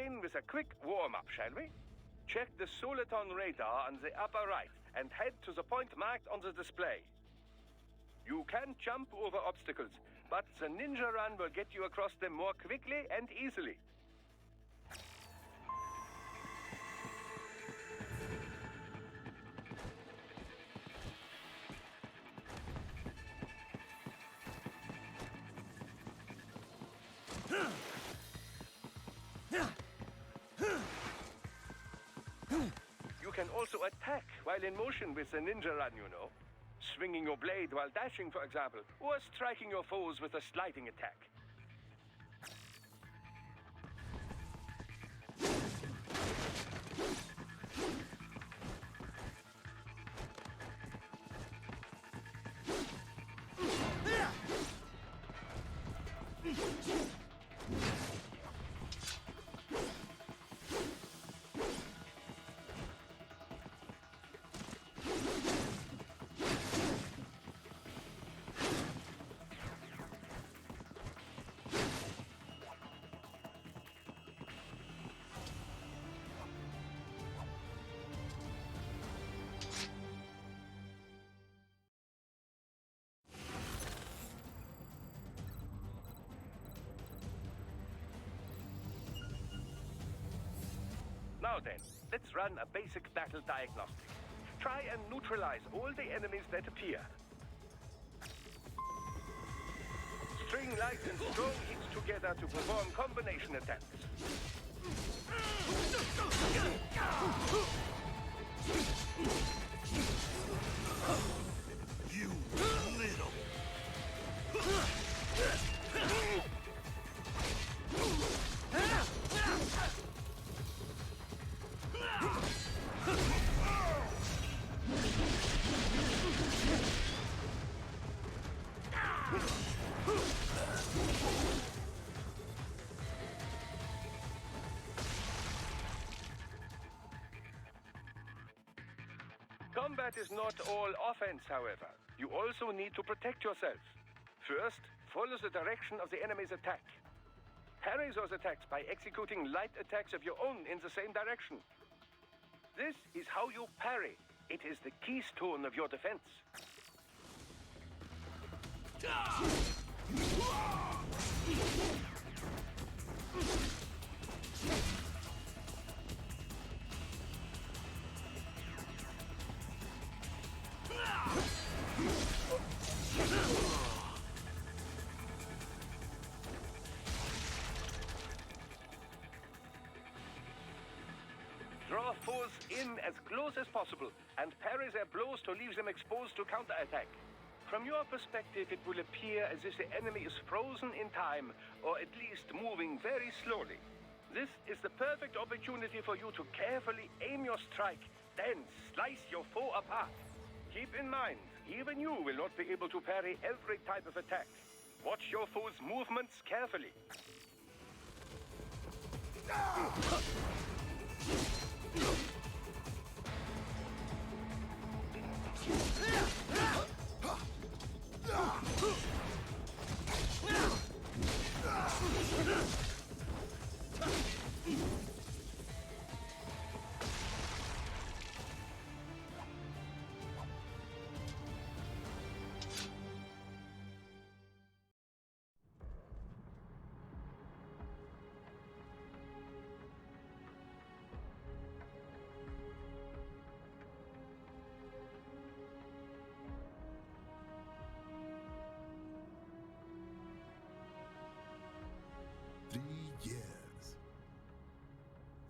begin with a quick warm-up, shall we? Check the Soliton radar on the upper right and head to the point marked on the display. You can jump over obstacles, but the ninja run will get you across them more quickly and easily. You can also attack while in motion with the ninja run, you know. Swinging your blade while dashing, for example, or striking your foes with a sliding attack. Now then, let's run a basic battle diagnostic. Try and neutralize all the enemies that appear. String light and strong hits together to perform combination attacks. You little... Combat is not all offense, however. You also need to protect yourself. First, follow the direction of the enemy's attack. Parry those attacks by executing light attacks of your own in the same direction. This is how you parry. It is the keystone of your defense. Draw foes in as close as possible and parry their blows to leave them exposed to counterattack. From your perspective, it will appear as if the enemy is frozen in time, or at least moving very slowly. This is the perfect opportunity for you to carefully aim your strike, then slice your foe apart. Keep in mind, even you will not be able to parry every type of attack. Watch your foe's movements carefully. Years.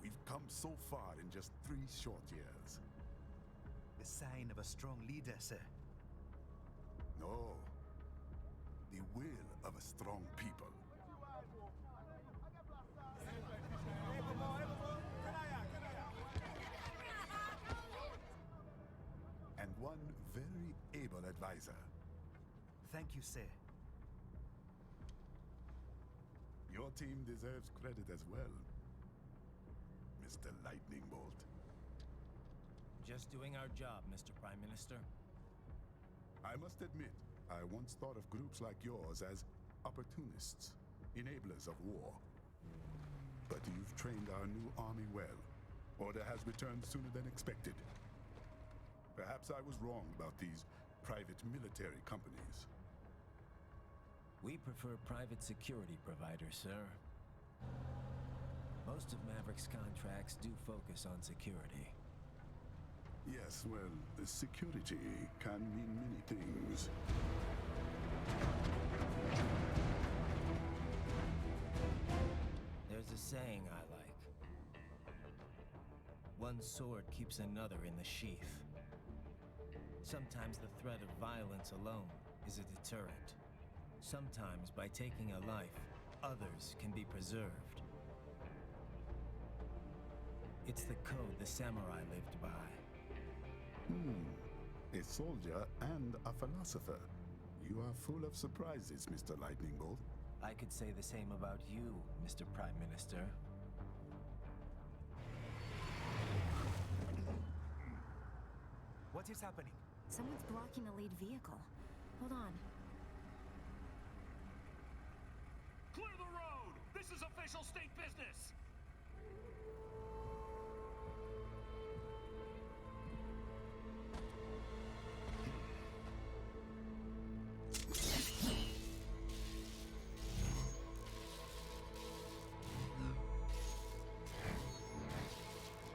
We've come so far in just 3 short years. The sign of a strong leader, sir. No. The will of a strong people. And one very able advisor. Thank you, sir. Your team deserves credit as well, Mr. Lightning Bolt. Just doing our job, Mr. Prime Minister. I must admit, I once thought of groups like yours as opportunists, enablers of war. But you've trained our new army well. Order has returned sooner than expected. Perhaps I was wrong about these private military companies. We prefer private security providers, sir. Most of Maverick's contracts do focus on security. Yes, well, security can mean many things. There's a saying I like. One sword keeps another in the sheath. Sometimes the threat of violence alone is a deterrent. Sometimes by taking a life, others can be preserved. It's the code the samurai lived by. A soldier and a philosopher. You are full of surprises, Mr. Lightning Bolt. I could say the same about you, Mr. Prime Minister. What is happening? Someone's blocking the lead vehicle. Hold on. Clear the road! This is official state business!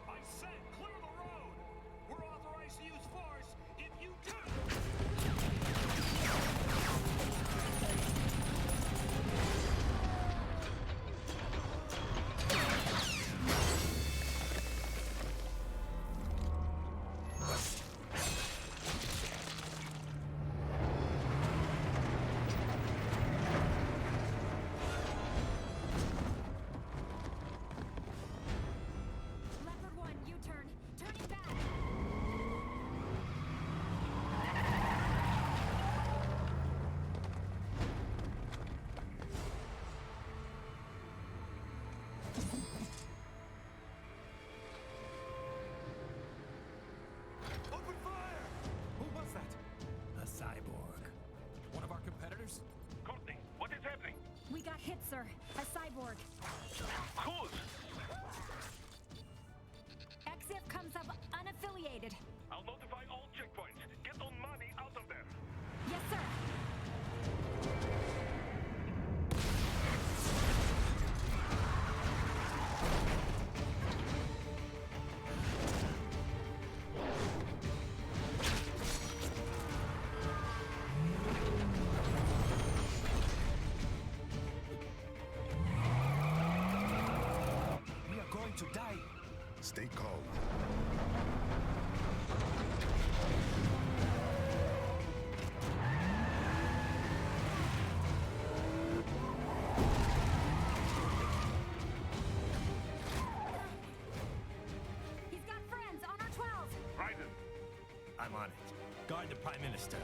I said clear the road! We're authorized to use force if you do! Leopard 1, U-turn. Turning back. Open fire! Who was that? A cyborg. One of our competitors? Courtney, what is happening? We got hit, sir. A cyborg. Whose? XF comes up unaffiliated. I'll notify all checkpoints. Get on money out of there. Yes, sir. We are going to die. Stay calm. He's got friends on our 12. Raiden, I'm on it. Guard the Prime Minister.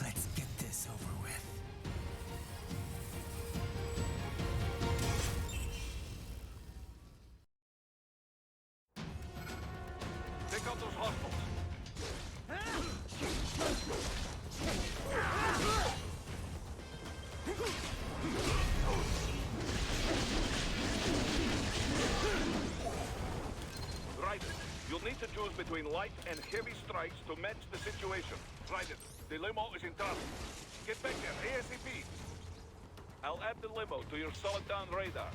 Let's get this over with. take out those hostiles. Raiden, you'll need to choose between light and heavy strikes to match the situation. Raiden, the limo is in trouble. Get back there, ASAP. I'll add the limo to your solid down radar.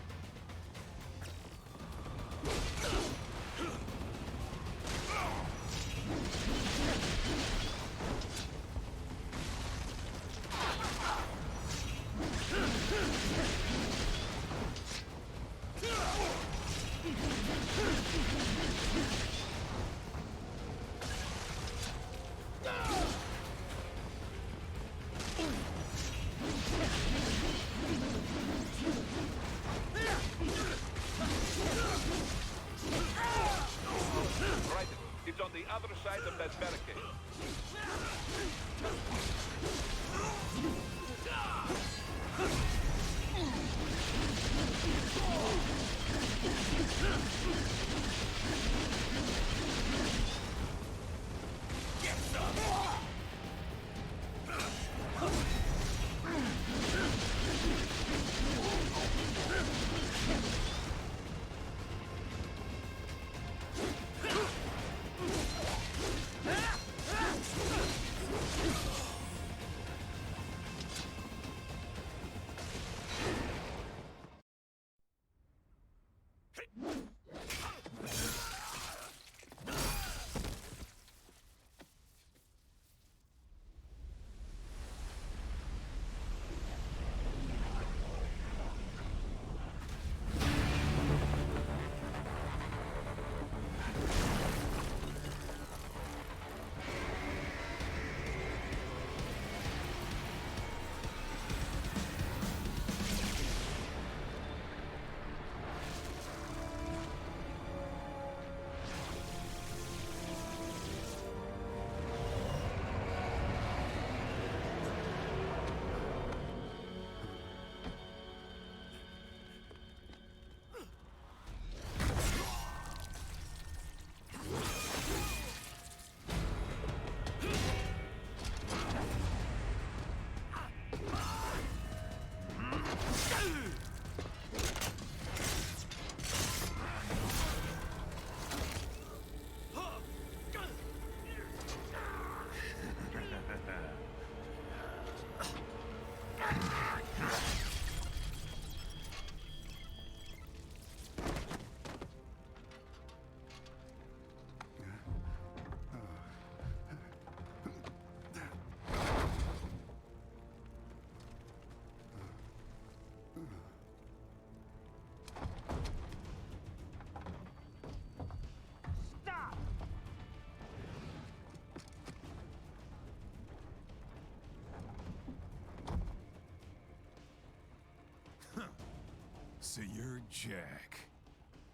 So you're Jack.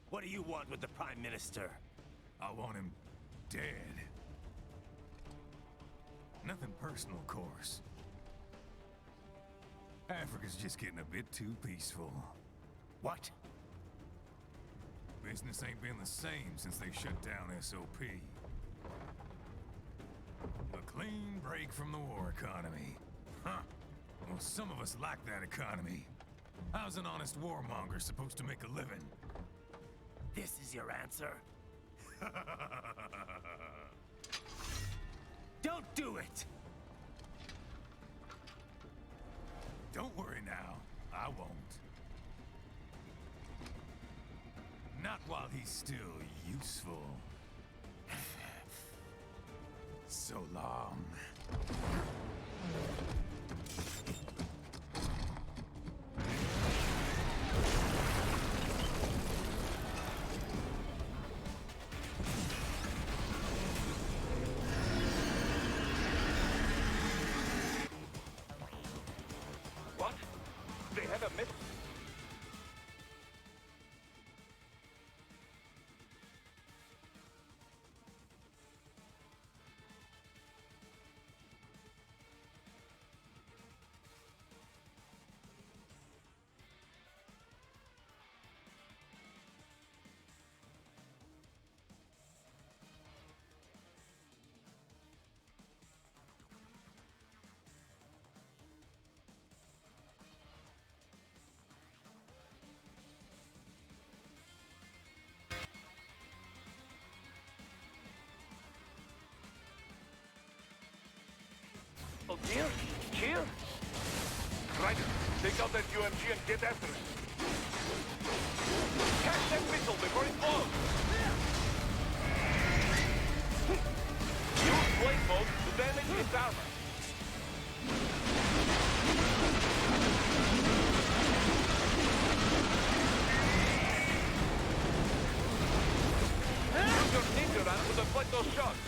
What do you want with the Prime Minister? I want him dead. Nothing personal, of course. Africa's just getting a bit too peaceful. What? Business ain't been the same since they shut down SOP. A clean break from the war economy. Huh. Well, some of us like that economy. How's an honest warmonger supposed to make a living? This is your answer? Don't do it! Don't worry now. I won't. Not while he's still useful. So long. What? They have a missile. Oh dear, here? Ryder, take out that UMG and get after it. Catch that missile before it blows! Use blade mode to damage its armor. Use your ninja run to deflect those shots.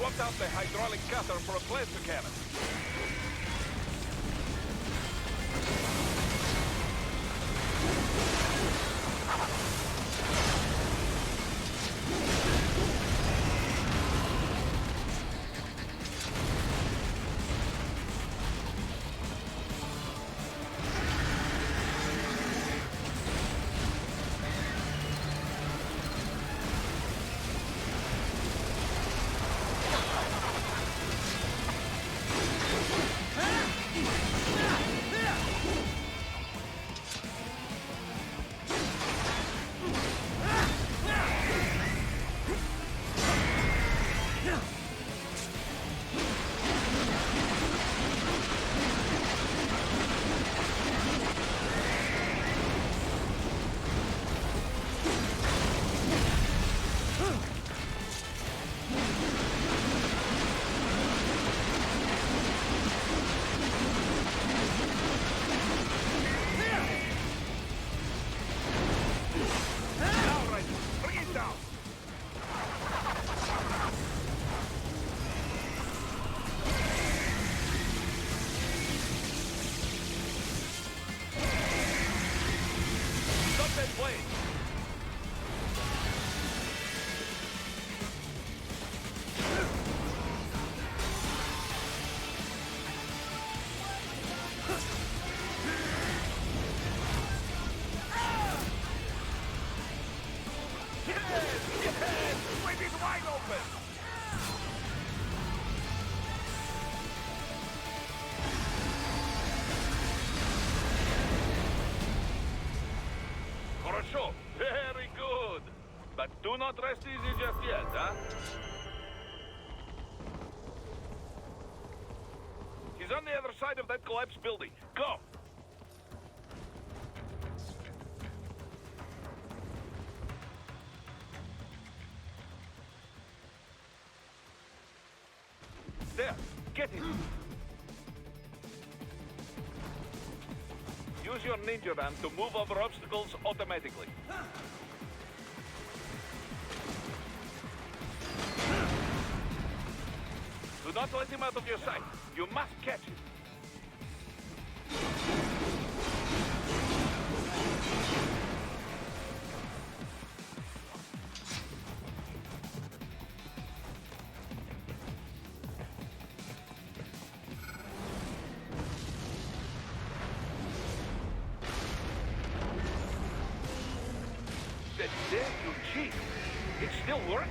swapped out the hydraulic cutter for a plaster cannon. Very good. But do not rest easy just yet, huh? He's on the other side of that collapsed building. Go! There, get him. Use your ninja ram to move over obstacles automatically. Do not let him out of your sight. You must catch him. Dare you cheat? It still works?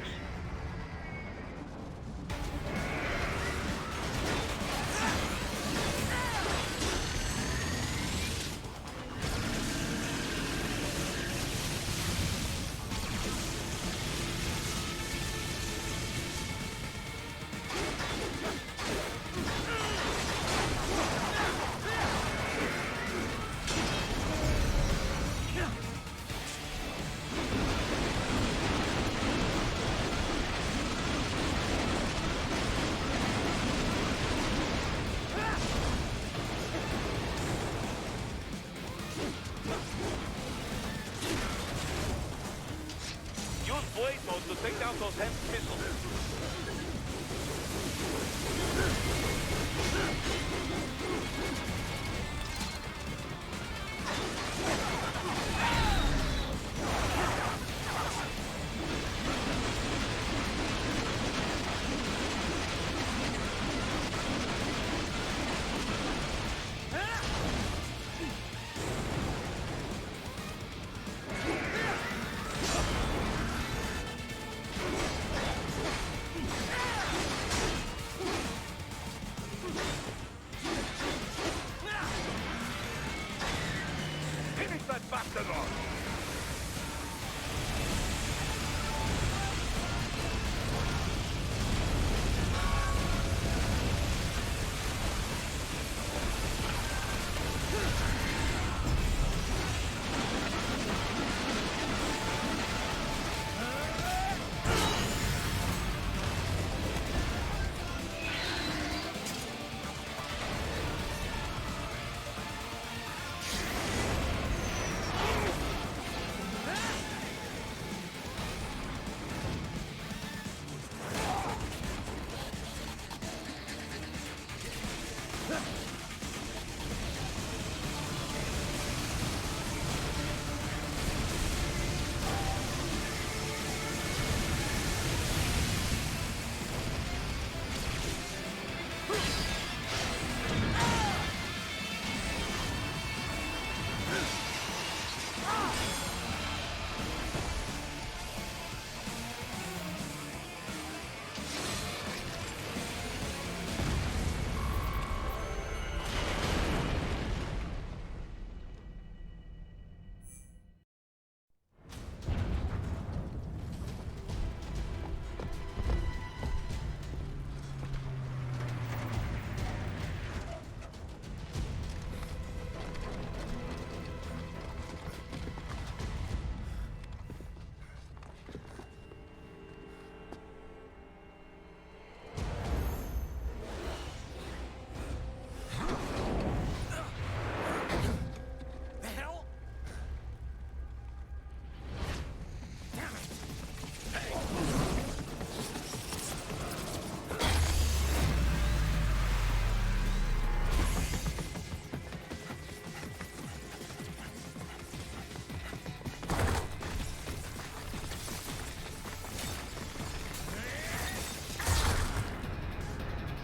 Blade mode to take down those HEMS missiles.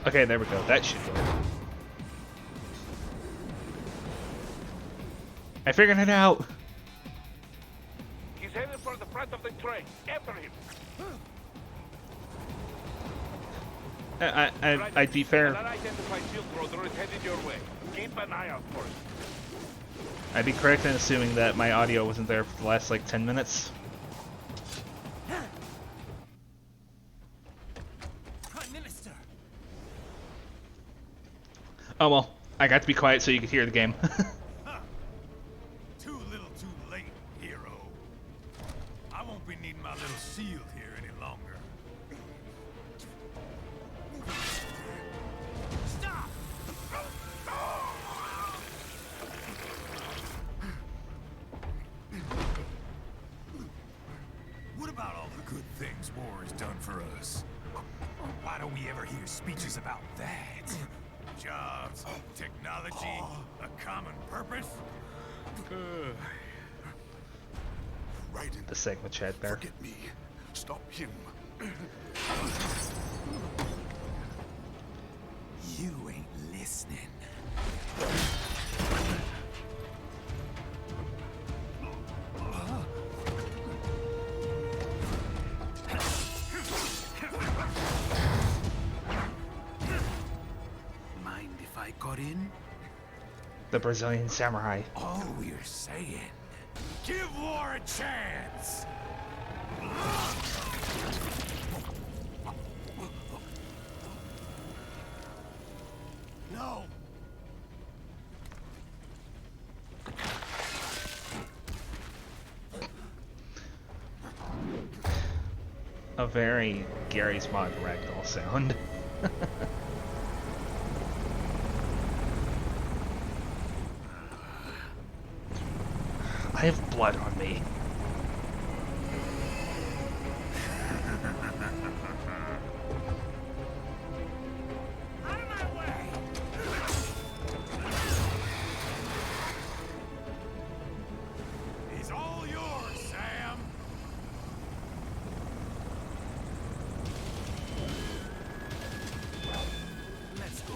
Okay, there we go. That should work. I figured it out. He's headed for the front of the train. After him. I'd be fair. An unidentified field roader is headed your way. Keep an eye out for it. I'd be correct in assuming that my audio wasn't there for the last like 10 minutes. Prime Minister. Oh well, I got to be quiet so you could hear the game. Too little, too late, hero. I won't be needing my little shield here any longer. Stop! What about all the good things war has done for us? Why don't we ever hear speeches about that? Jobs, technology, a common purpose? Raiden, The segment chat there. forget me. Stop him. You ain't listening. Mind if I got in? The Brazilian samurai. All we're saying. Give war a chance! No! A very Gary's Mod ragdoll sound. I have blood on me. Out of my way! He's all yours, Sam! Let's go.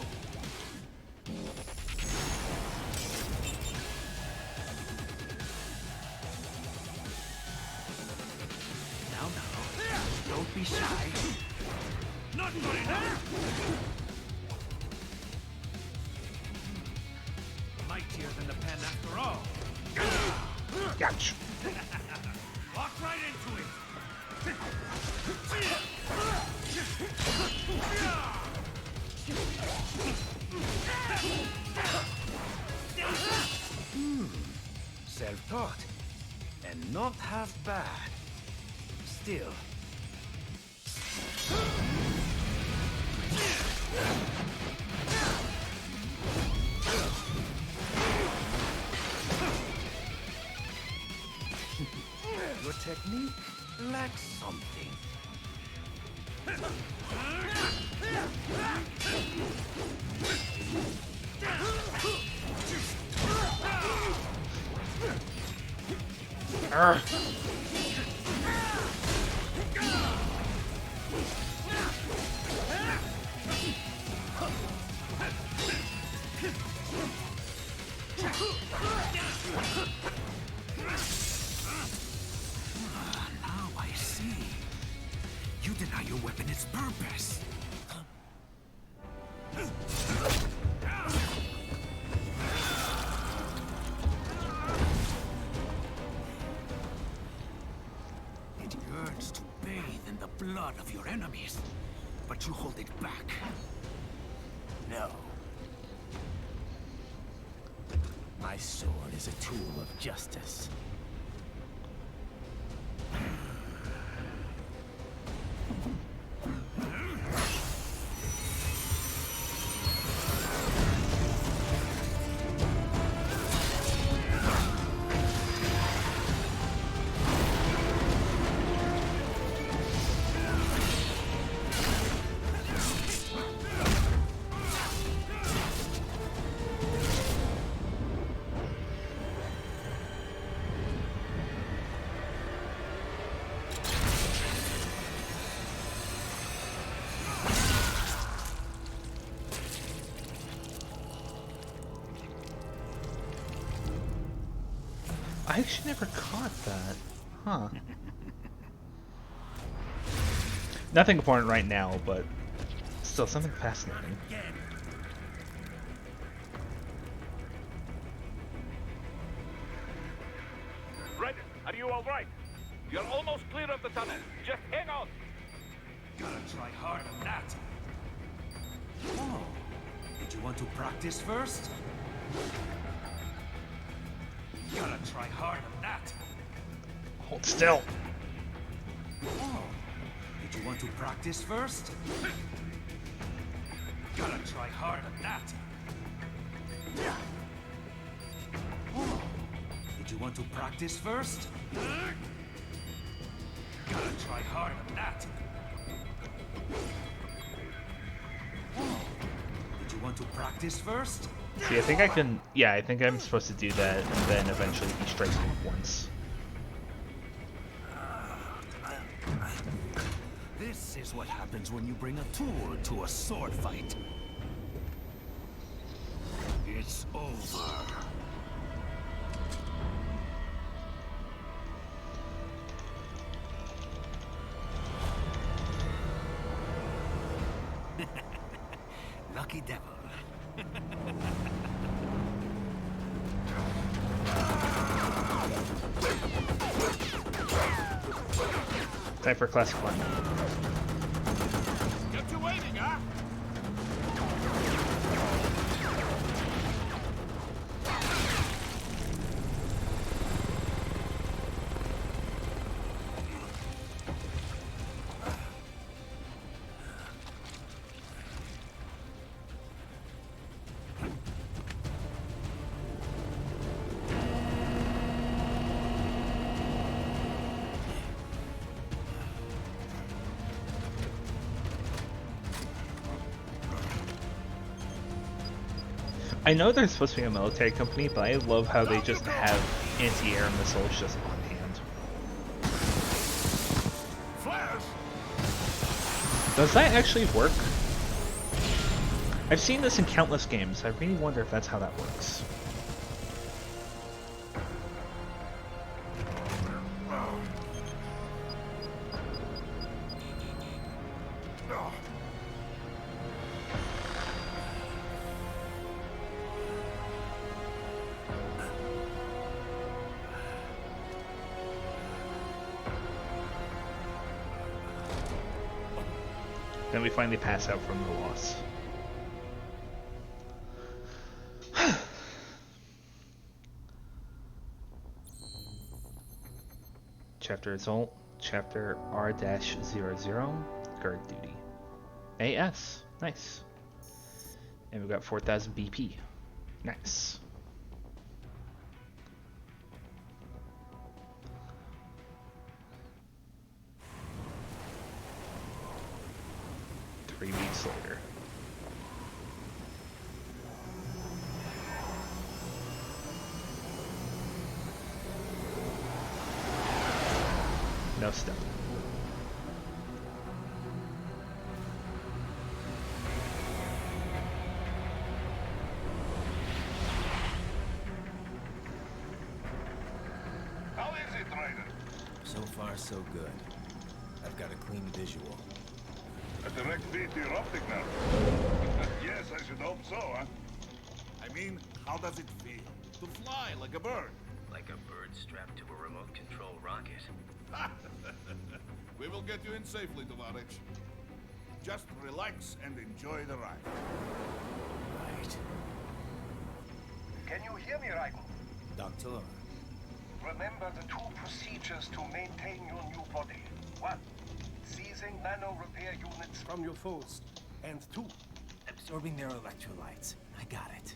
Now, don't be shy. Not good enough! Mightier than the pen after all. Ouch. Walk right into it. Self-taught. And not half bad. Still. Your technique lacks something. Arrgh. Now I see. You deny your weapon its purpose. It yearns to bathe in the blood of your enemies, but you hold it back. No. My sword is a tool of justice. I actually never caught that. Huh. Nothing important right now, but still something fascinating. Red, are you all right? You're almost clear of the tunnel. Just hang on. Gotta try hard on that. Oh, did you want to practice first? Gotta try hard on that. Hold still. Oh, did you want to practice first? Gotta try hard on that. Oh, did you want to practice first? Gotta try hard on that. Oh, did you want to practice first? See, I think I can... Yeah, I think I'm supposed to do that, and then eventually he strikes me once. This is what happens when you bring a tool to a sword fight. It's over. Lucky devil. Time for classic one. Get you waiting, huh? I know they're supposed to be a military company, but I love how they just have anti-air missiles just on hand. Flash! Does that actually work? I've seen this in countless games. I really wonder if that's how that works. Then we finally pass out from the loss. Chapter result, chapter R-00, guard duty. AS, nice. And we got 4,000 BP, nice. Three weeks later. No step. How is it, Ryder? So far, so good. I've got a clean visual. A direct feed to your optic nerve. Yes, I should hope so, huh? I mean, how does it feel? To fly like a bird? Like a bird strapped to a remote control rocket. We will get you in safely, Tovarich. Just relax and enjoy the ride. Right. Can you hear me, Ryder? Doctor. Remember the two procedures to maintain your new body. 1. Seizing nano repair units from your foes. And 2. Absorbing their electrolytes. I got it.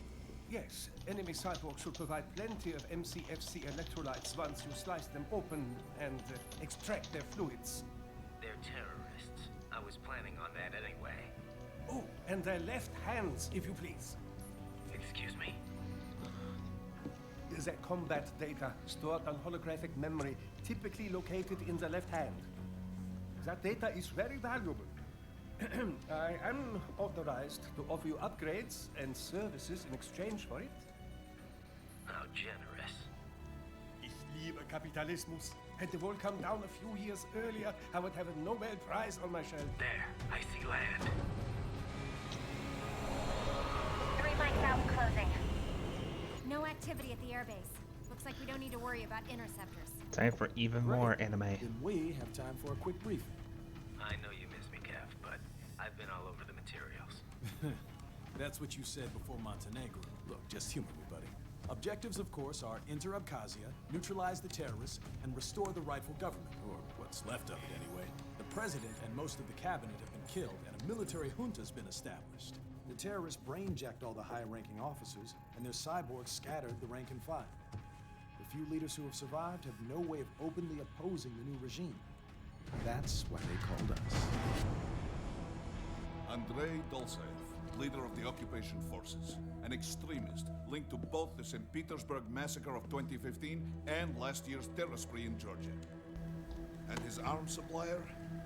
Yes, enemy cyborgs should provide plenty of MCFC electrolytes once you slice them open and extract their fluids. They're terrorists. I was planning on that anyway. Oh, and their left hands, if you please. Excuse me? Their combat data stored on holographic memory, typically located in the left hand. That data is very valuable. I am authorized to offer you upgrades and services in exchange for it. How generous. Ich lieber Kapitalismus. Hätte wohl come down a few years earlier, I would have a Nobel Prize on my shelf. There, I see land. 3 mics out, closing. No activity at the airbase. Looks like we don't need to worry about interceptors. Time for even more anime. Then we have time for a quick briefing. I know you miss me, Kev, but I've been all over the materials. That's what you said before Montenegro. Look, just humor me, buddy. Objectives, of course, are enter Abkhazia, neutralize the terrorists, and restore the rightful government, or what's left of it anyway. The president and most of the cabinet have been killed, and a military junta's been established. The terrorists brain-jacked all the high-ranking officers, and their cyborgs scattered the rank and file. The few leaders who have survived have no way of openly opposing the new regime. That's why they called us. Andrei Dolzaev, leader of the occupation forces, an extremist linked to both the St. Petersburg massacre of 2015 and last year's terror spree in Georgia. And his arms supplier,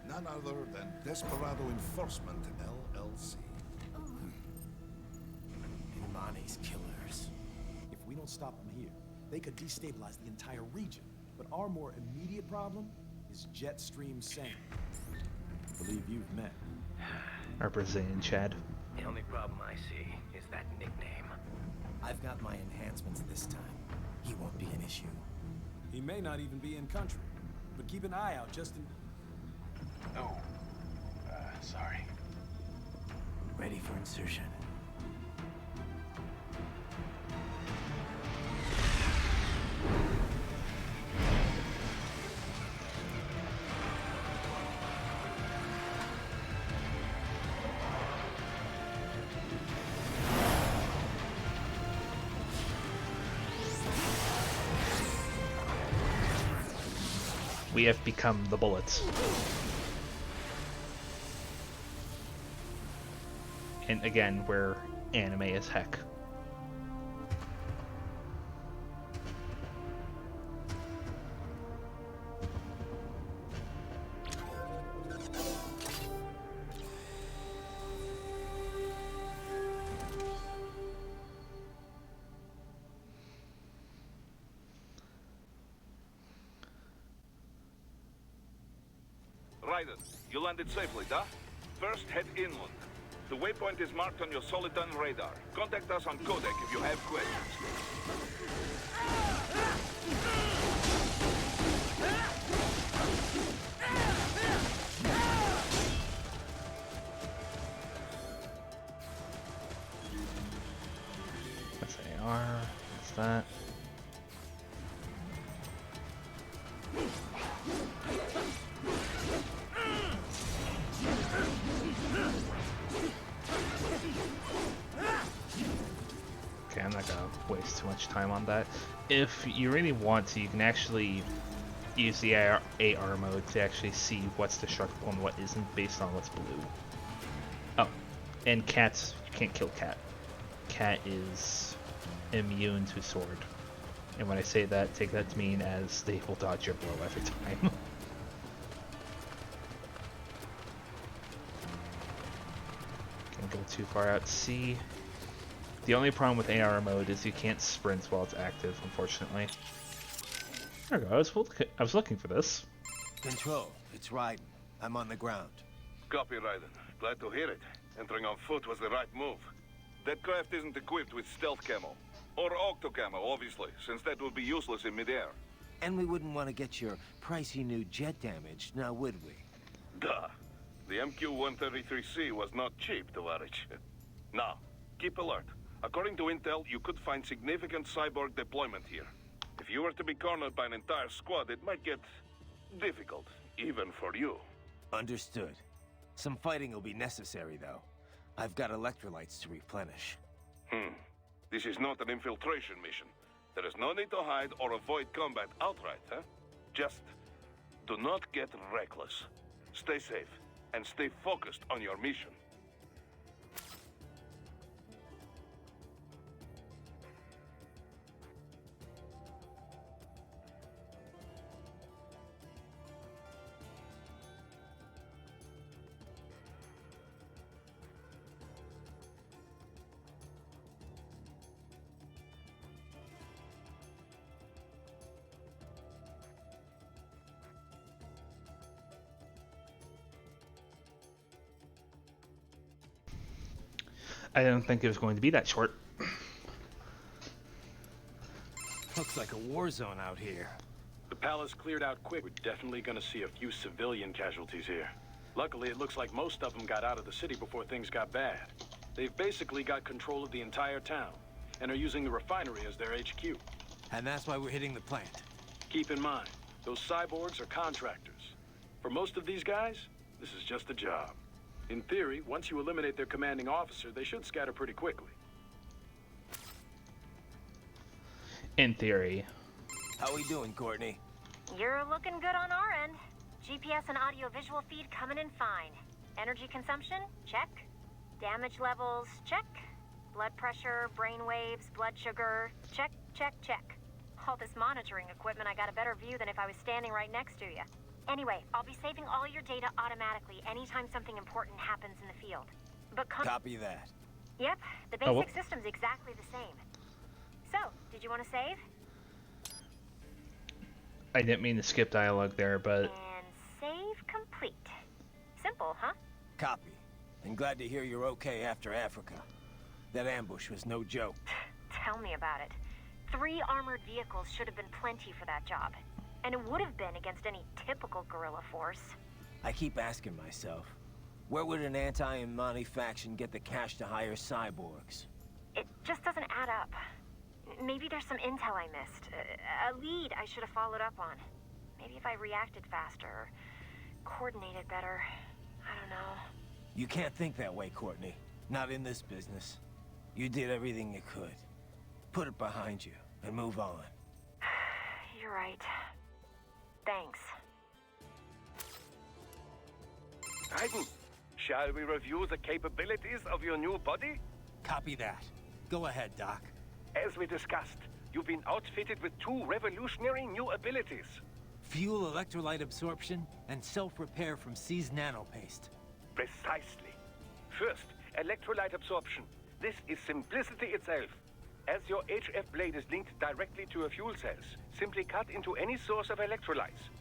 none other than Desperado Enforcement, LLC. Ilmani's killers. If we don't stop them here, they could destabilize the entire region. But our more immediate problem is Jetstream Sane. I believe you've met. Our Brazilian Chad. The only problem I see is that nickname. I've got my enhancements this time. He won't be an issue. He may not even be in country, but keep an eye out just in... Oh, sorry. Ready for insertion. We have become the bullets. And again, we're anime as heck. Raiden, you landed safely, da? First, head inland. The waypoint is marked on your Soliton radar. Contact us on Codec if you have questions. That's AR. What's that? Okay, I'm not gonna waste too much time on that. If you really want to, you can actually use the AR mode to actually see what's destructible and what isn't based on what's blue. Oh, and cats, you can't kill cat. Cat is immune to sword. And when I say that, take that to mean as they will dodge your blow every time. Can't go too far out to sea. The only problem with AR mode is you can't sprint while it's active, unfortunately. There we go, I was looking for this. Control, it's Raiden. I'm on the ground. Copy, Raiden. Glad to hear it. Entering on foot was the right move. That craft isn't equipped with stealth camo. Or octo camo, obviously, since that would be useless in midair. And we wouldn't want to get your pricey new jet damaged, now would we? Duh. The MQ-133C was not cheap, Tovarich. Now, keep alert. According to intel, you could find significant cyborg deployment here. If you were to be cornered by an entire squad, it might get difficult, even for you. Understood. Some fighting will be necessary, though. I've got electrolytes to replenish. This is not an infiltration mission. There is no need to hide or avoid combat outright, huh? Just do not get reckless. Stay safe, and stay focused on your mission. I didn't think it was going to be that short. Looks like a war zone out here. The palace cleared out quick. We're definitely gonna see a few civilian casualties here. Luckily, it looks like most of them got out of the city before things got bad. They've basically got control of the entire town, and are using the refinery as their HQ. And that's why we're hitting the plant. Keep in mind, those cyborgs are contractors. For most of these guys, this is just a job. In theory, once you eliminate their commanding officer, they should scatter pretty quickly. In theory. How we doing, Courtney? You're looking good on our end. GPS and audio-visual feed coming in fine. Energy consumption? Check. Damage levels? Check. Blood pressure, brain waves, blood sugar? Check, check, check. All this monitoring equipment, I got a better view than if I was standing right next to you. Anyway, I'll be saving all your data automatically anytime something important happens in the field. But copy that. Yep, the basic system's exactly the same. So, did you want to save? I didn't mean to skip dialogue there, but... And save complete. Simple, huh? Copy. And glad to hear you're okay after Africa. That ambush was no joke. Tell me about it. 3 armored vehicles should have been plenty for that job. And it would have been against any typical guerrilla force. I keep asking myself, where would an anti-Imani faction get the cash to hire cyborgs? It just doesn't add up. Maybe there's some intel I missed. A lead I should have followed up on. Maybe if I reacted faster, or coordinated better. I don't know. You can't think that way, Courtney. Not in this business. You did everything you could. Put it behind you and move on. You're right. Thanks. Raiden, shall we review the capabilities of your new body? Copy that. Go ahead, Doc. As we discussed, you've been outfitted with 2 revolutionary new abilities. Fuel electrolyte absorption and self-repair from seized nanopaste. Precisely. First, electrolyte absorption. This is simplicity itself. As your HF blade is linked directly to your fuel cells, simply cut into any source of electrolytes.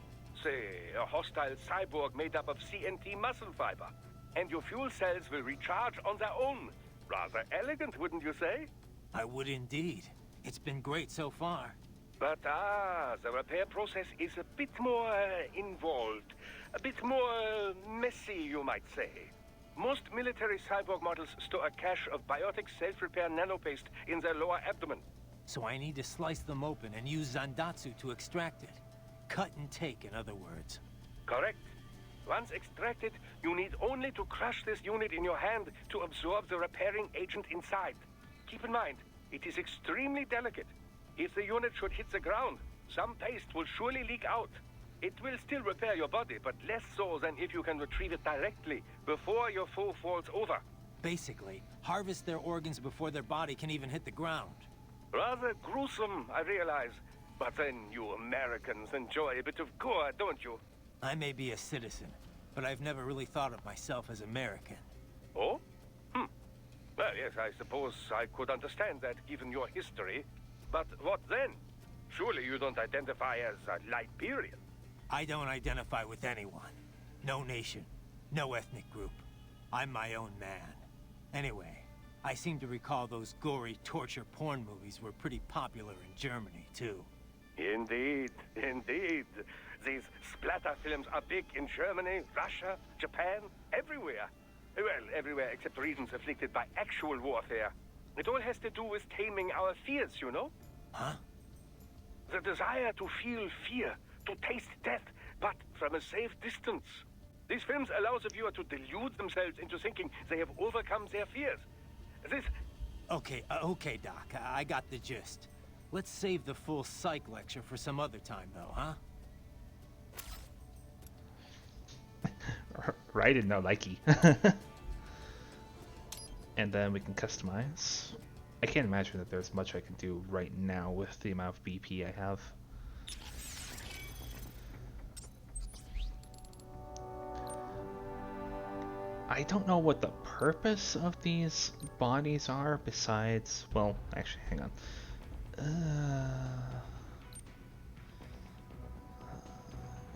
Say, a hostile cyborg made up of CNT muscle fiber. And your fuel cells will recharge on their own. Rather elegant, wouldn't you say? I would indeed. It's been great so far. But the repair process is a bit more involved. A bit more messy, you might say. Most military cyborg models store a cache of biotic self-repair nanopaste in their lower abdomen. So I need to slice them open and use Zandatsu to extract it. Cut and take, in other words. Correct. Once extracted, you need only to crush this unit in your hand to absorb the repairing agent inside. Keep in mind, it is extremely delicate. If the unit should hit the ground, some paste will surely leak out. It will still repair your body, but less so than if you can retrieve it directly before your foe falls over. Basically, harvest their organs before their body can even hit the ground. Rather gruesome, I realize. But then you Americans enjoy a bit of gore, don't you? I may be a citizen, but I've never really thought of myself as American. Oh? Well, yes, I suppose I could understand that given your history. But what then? Surely you don't identify as a Liberian. I don't identify with anyone. No nation. No ethnic group. I'm my own man. Anyway, I seem to recall those gory torture porn movies were pretty popular in Germany, too. Indeed, indeed. These splatter films are big in Germany, Russia, Japan, everywhere. Well, everywhere except regions afflicted by actual warfare. It all has to do with taming our fears, you know? Huh? The desire to feel fear, to taste death, but from a safe distance. These films allow the viewer to delude themselves into thinking they have overcome their fears. This... Okay, Doc. I got the gist. Let's save the full psych lecture for some other time, though, huh? Right and no likey. And then we can customize. I can't imagine that there's much I can do right now with the amount of BP I have. I don't know what the purpose of these bodies are besides, well, actually, hang on.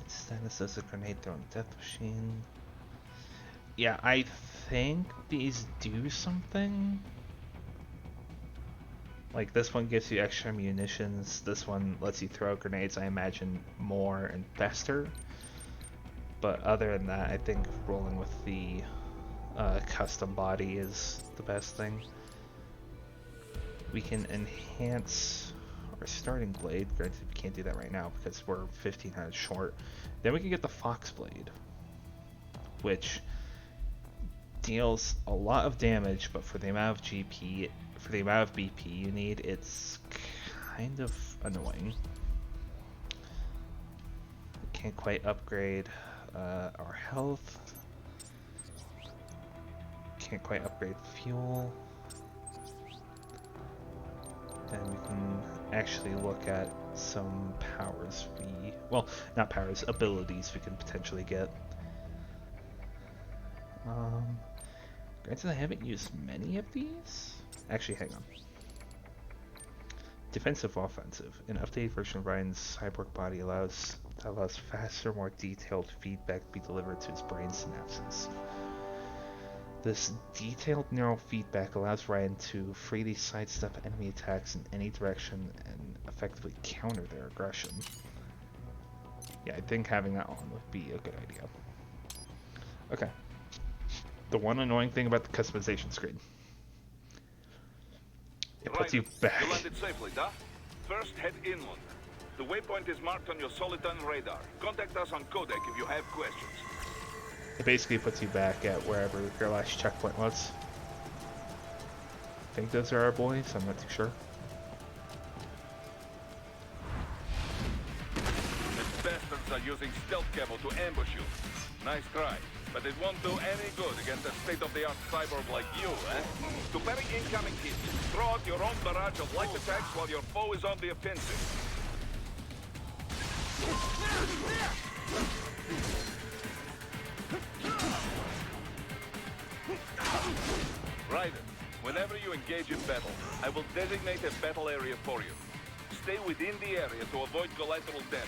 Its status as a grenade throwing death machine. Yeah, I think these do something. Like, this one gives you extra munitions, this one lets you throw grenades, I imagine, more and faster. But other than that, I think rolling with the custom body is the best thing. We can enhance our starting blade. Granted, we can't do that right now because we're 1500 short. Then we can get the Fox Blade, which deals a lot of damage, but for the amount of GP, for the amount of BP you need, it's kind of annoying. We can't quite upgrade our health. Can't quite upgrade fuel. And we can actually look at some powers well, not powers, abilities we can potentially get. Granted, I haven't used many of these. Actually, hang on. Defensive offensive. An updated version of Ryan's cyborg body allows faster, more detailed feedback to be delivered to his brain synapses. This detailed neural feedback allows Ryan to freely sidestep enemy attacks in any direction and effectively counter their aggression. Yeah, I think having that on would be a good idea. Okay. The one annoying thing about the customization screen. It puts you back. You landed safely, Duff. First, head inland. The waypoint is marked on your Soliton radar. Contact us on Codec if you have questions. It basically puts you back at wherever your last checkpoint was. I think those are our boys, I'm not too sure. The bastards are using stealth cable to ambush you. Nice try, but it won't do any good against a state-of-the-art cyborg like you, eh? To parry incoming hits, throw out your own barrage of light attacks while your foe is on the offensive. Raiden, whenever you engage in battle, I will designate a battle area for you. Stay within the area to avoid collateral damage.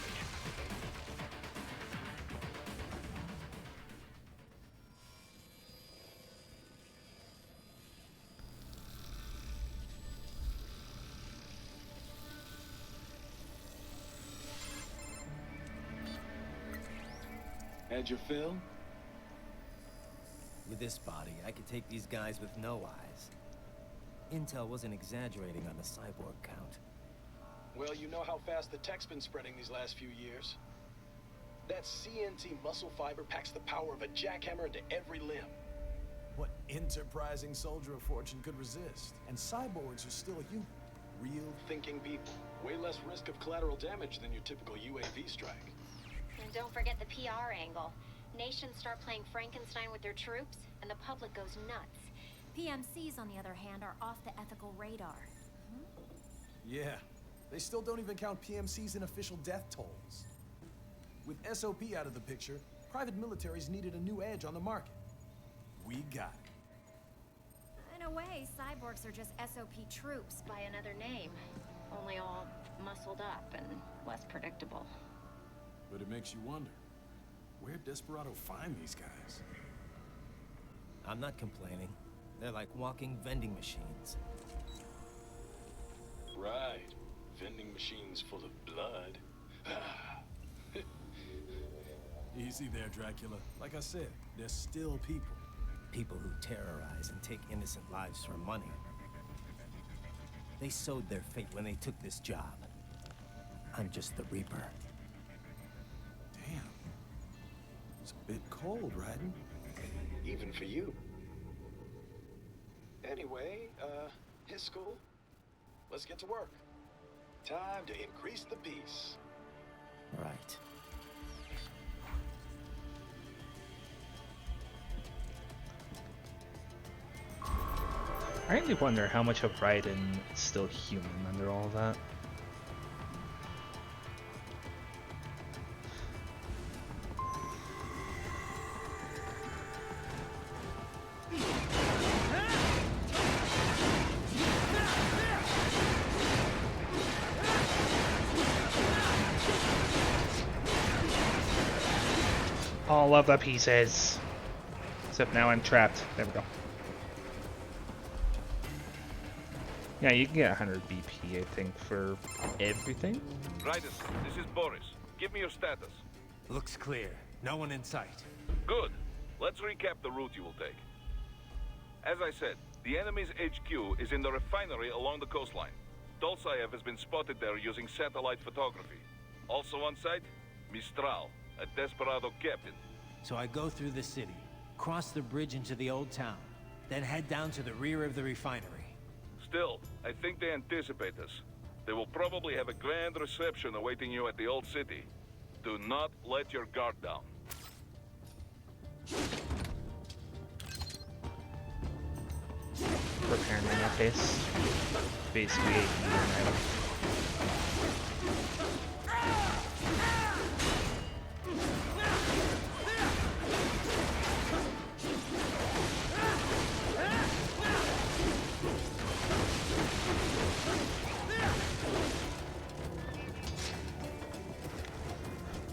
Had your fill? With this body, I could take these guys with no eyes. Intel wasn't exaggerating on the cyborg count. Well, you know how fast the tech's been spreading these last few years. That CNT muscle fiber packs the power of a jackhammer into every limb. What enterprising soldier of fortune could resist? And cyborgs are still real thinking people. Way less risk of collateral damage than your typical UAV strike. And don't forget the PR angle. Nations start playing Frankenstein with their troops, and the public goes nuts. PMCs, on the other hand, are off the ethical radar. Yeah, they still don't even count PMCs in official death tolls. With SOP out of the picture, private militaries needed a new edge on the market. We got it. In a way, cyborgs are just SOP troops by another name. Only all muscled up and less predictable. But it makes you wonder, where'd Desperado find these guys? I'm not complaining. They're like walking vending machines. Right. Vending machines full of blood. Easy there, Dracula. Like I said, they're still people. People who terrorize and take innocent lives for money. They sowed their fate when they took this job. I'm just the Reaper. Damn. It's a bit cold, Raiden. Even for you. Anyway, his school. Let's get to work. Time to increase the peace. Right. I really wonder how much of Raiden is still human under all of that. Oh, I love the pieces. Except now I'm trapped. There we go. Yeah, you can get 100 BP, I think, for everything. Raiden, this is Boris. Give me your status. Looks clear. No one in sight. Good. Let's recap the route you will take. As I said, the enemy's HQ is in the refinery along the coastline. Dolsaev has been spotted there using satellite photography. Also on site, Mistral, a desperado captain. So I go through the city, cross the bridge into the old town, then head down to the rear of the refinery. Still, I think they anticipate us. They will probably have a grand reception awaiting you at the old city. Do not let your guard down. Repair nano case. Basically 8 nano.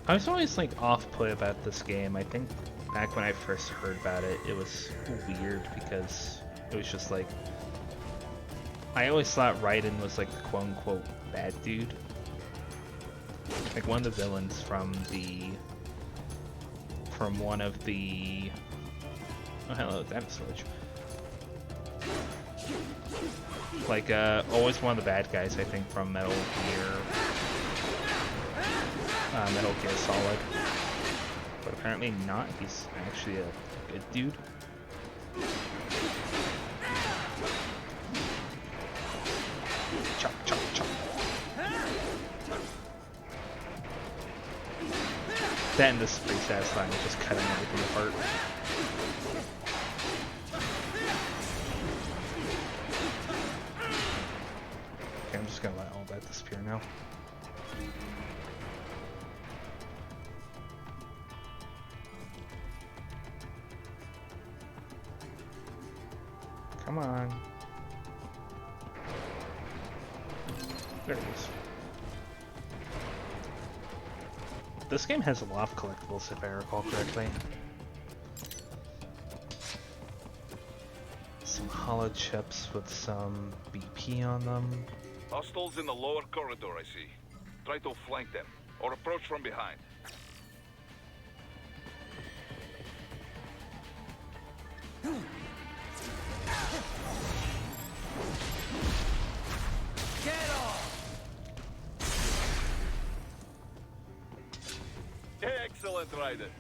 I was always like off-put about this game. I think back when I first heard about it, it was weird because it was just like, I always thought Raiden was like the quote-unquote bad dude. Like one of the villains from one of the, oh hello, damage switch. Like always one of the bad guys, I think, from Metal Gear Solid. But apparently not, he's actually a good dude. Chop, chop, chop. That and this is pretty satisfying, just cutting everything apart. Okay, I'm just gonna let all that disappear now. Come on. There it is. This game has a lot of collectibles, if I recall correctly. Some hollow chips with some BP on them. Hostiles in the lower corridor, I see. Try to flank them, or approach from behind. Get off! Excellent, Raiden.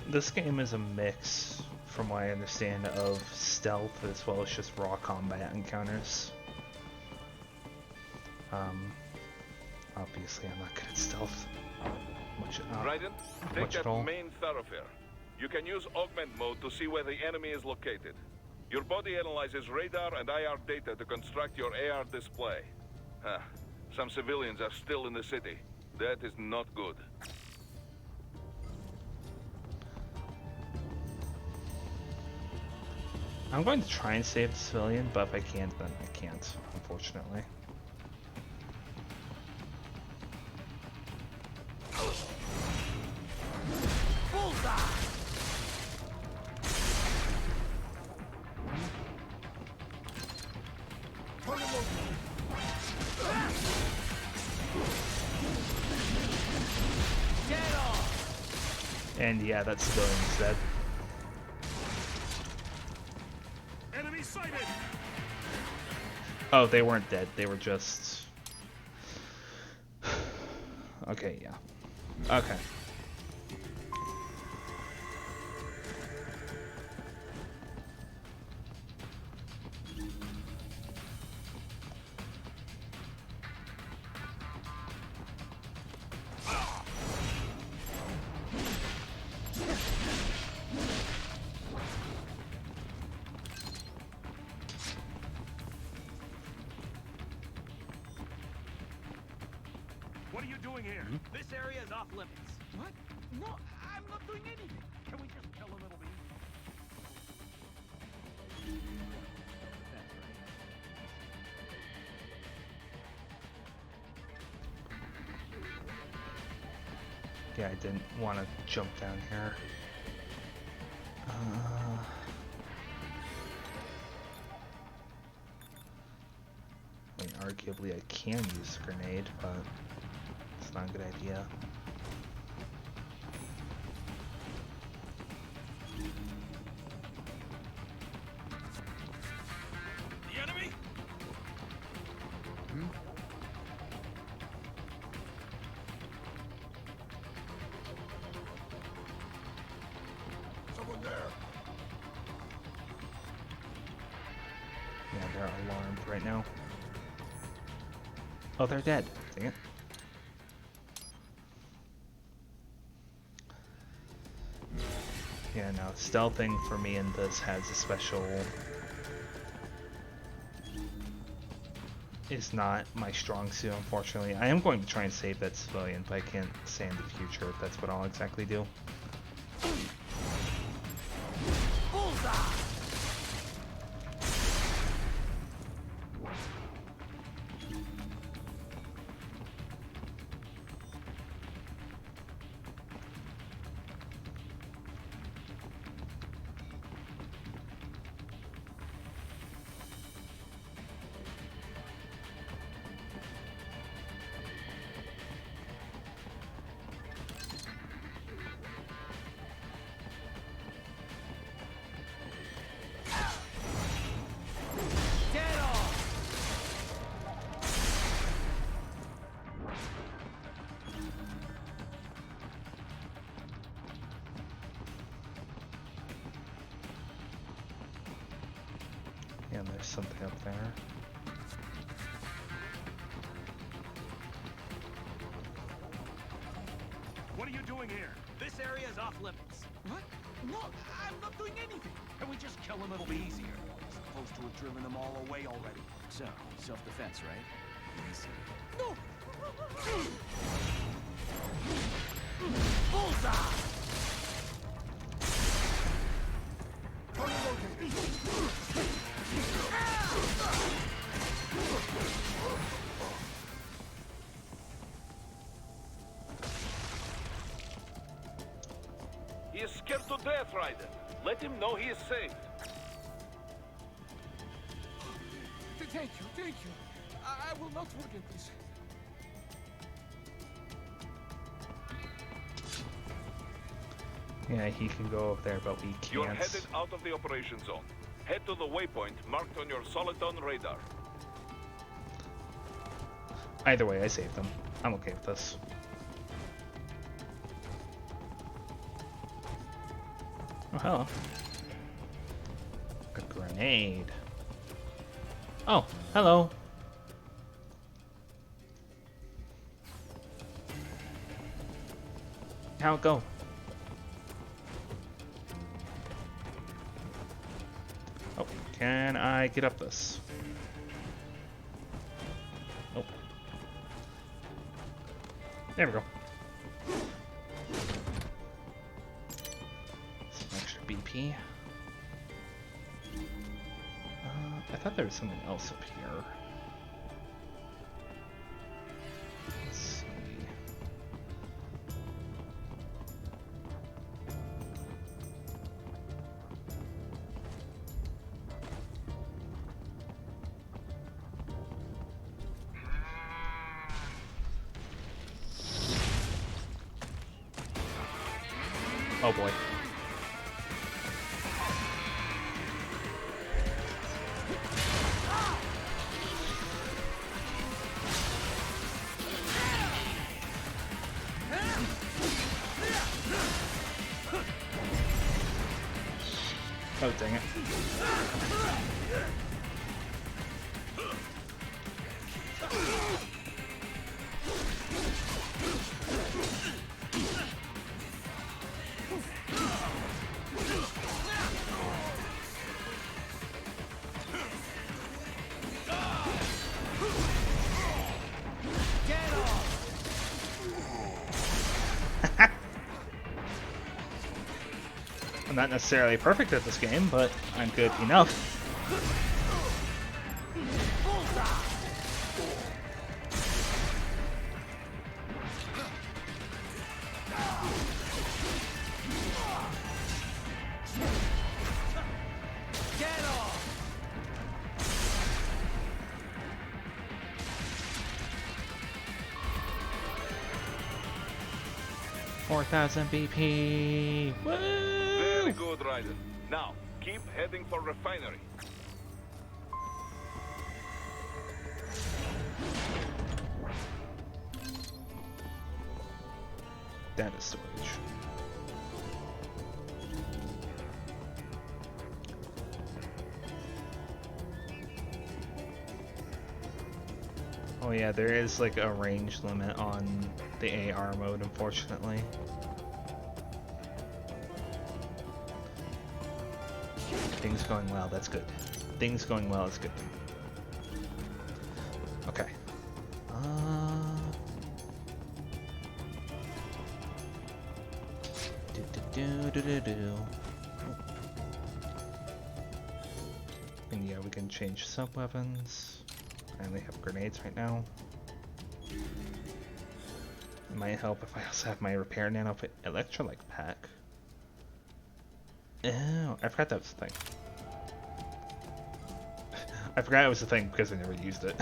This game is a mix, from what I understand, of stealth as well as just raw combat encounters. Obviously I'm not good at stealth. Raiden, take that main thoroughfare. You can use augment mode to see where the enemy is located. Your body analyzes radar and IR data to construct your AR display. Some civilians are still in the city. That is not good. I'm going to try and save the civilian, but if I can't, then I can't, unfortunately. And yeah, that civilian's dead. Enemy sighted. Oh, they weren't dead. They were just... Okay, yeah. Okay. What are you doing here? This area is off limits. What? No, I'm not doing anything. Can we just kill a little bit? Yeah, I didn't want to jump down here. I mean, arguably I can use a grenade, but it's not a good idea. The enemy? Someone there. Yeah, they're alarmed right now. Oh, they're dead. Dang it. Yeah, no, stealthing for me in this has a special... is not my strong suit, unfortunately. I am going to try and save that civilian, but I can't say in the future if that's what I'll exactly do. Yeah, there's something up there. What are you doing here? This area is off limits. What? No, I'm not doing anything. Can we just kill them? It'll be easier. Supposed to have driven them all away already. So, self-defense, right? Easy. No! Bullseye! He is scared to death, Ryder. Let him know he is safe. Thank you, thank you. I will not forget this. Yeah, he can go up there, but we can't. You're headed out of the operation zone. Head to the waypoint marked on your Soliton radar. Either way, I saved them. I'm okay with this. Oh, hello. A grenade. Oh, hello. How'd it go? Oh, can I get up this? Oh. There we go. Some extra BP. I thought there was something else up here. Let's see. Oh boy. Oh, dang it. I'm not necessarily perfect at this game, but I'm good enough. 4,000 BP. Woo! Very good, Raiden. Now, keep heading for refinery. Data storage. Oh yeah, there is like a range limit on the AR mode, unfortunately. Things going well, that's good. Things going well is good. Okay. And yeah, we can change sub-weapons. I only have grenades right now. It might help if I also have my repair nano electrolyte pack. Oh, I forgot that was a thing. I forgot it was a thing because I never used it.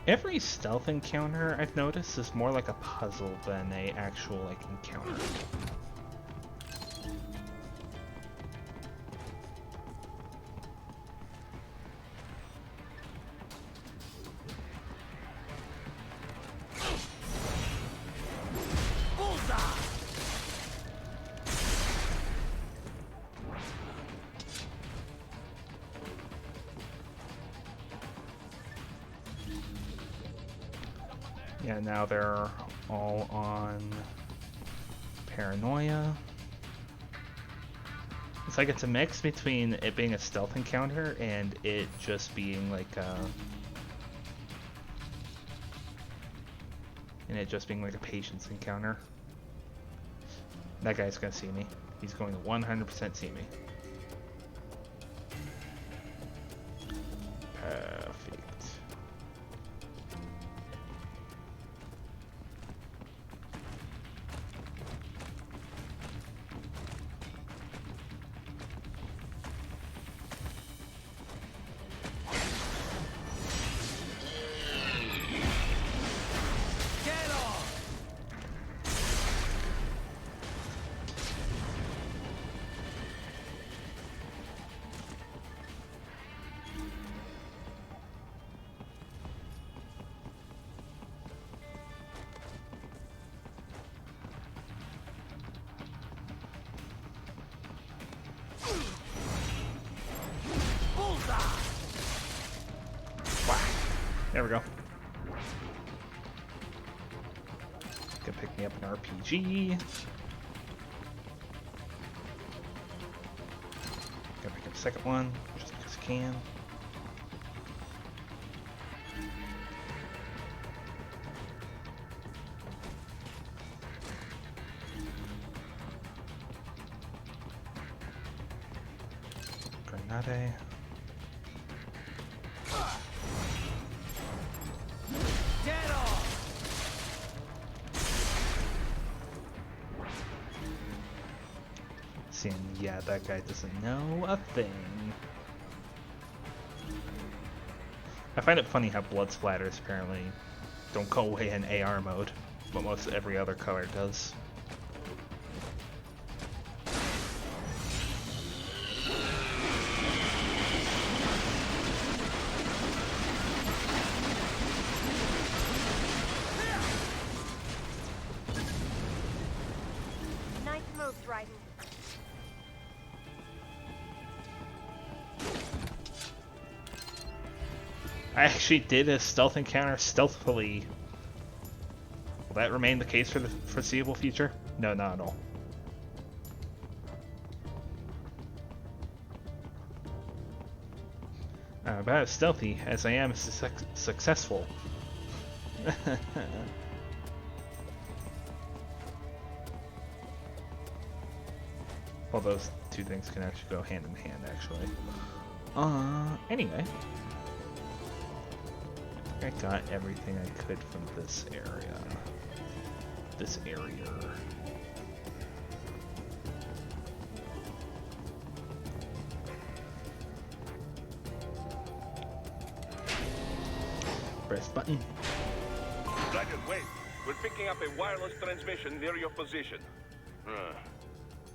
Every stealth encounter I've noticed is more like a puzzle than a actual like encounter. Yeah, now they're all on paranoia. It's like it's a mix between it being a stealth encounter and it just being like a... and it just being like a patience encounter. That guy's gonna see me. He's going to 100% see me. Perfect. There we go. Can pick me up an RPG. Gotta pick up a second one, just because I can. Grenade. And yeah, that guy doesn't know a thing. I find it funny how blood splatters apparently don't go away in AR mode, but most every other color does. Nice moves, Raiden. I actually did a stealth encounter stealthily. Will that remain the case for the foreseeable future? No, not at all. I'm about as stealthy as I am successful. Well, those two things can actually go hand in hand, actually. Anyway. I got everything I could from this area. This area. Press button. Roger, wait. We're picking up a wireless transmission near your position.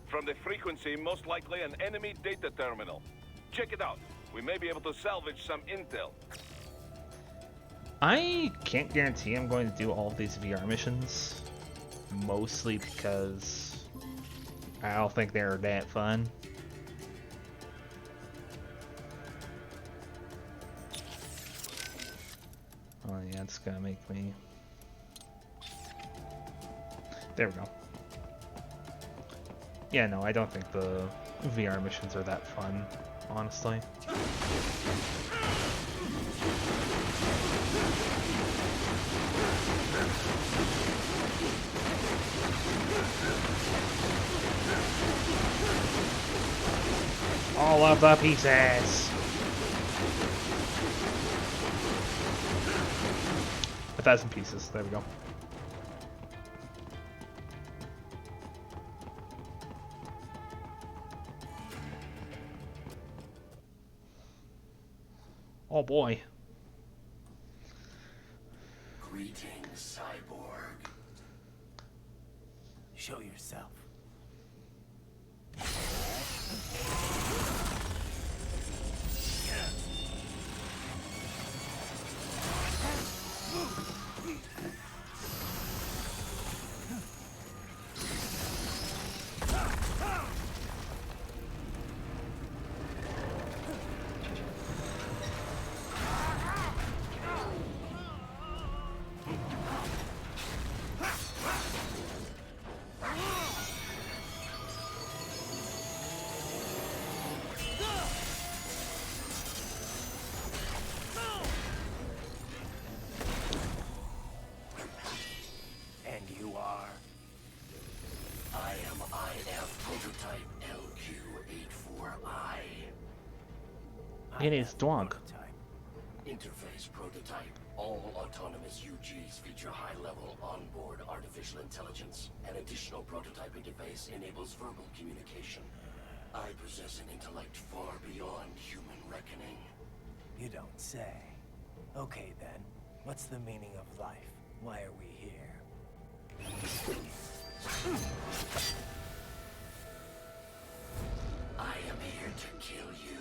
From the frequency, most likely an enemy data terminal. Check it out. We may be able to salvage some intel. I can't guarantee I'm going to do all of these VR missions. Mostly because I don't think they're that fun. Oh yeah, it's gonna make me... There we go. Yeah, no, I don't think the VR missions are that fun, honestly. All of the pieces! 1,000 pieces, there we go. Oh boy. Greetings, cyborg. Show yourself. It is dog. Interface prototype. All autonomous UGs feature high-level onboard artificial intelligence. An additional prototype interface enables verbal communication. I possess an intellect far beyond human reckoning. You don't say. Okay then, what's the meaning of life? Why are we here? I am here to kill you.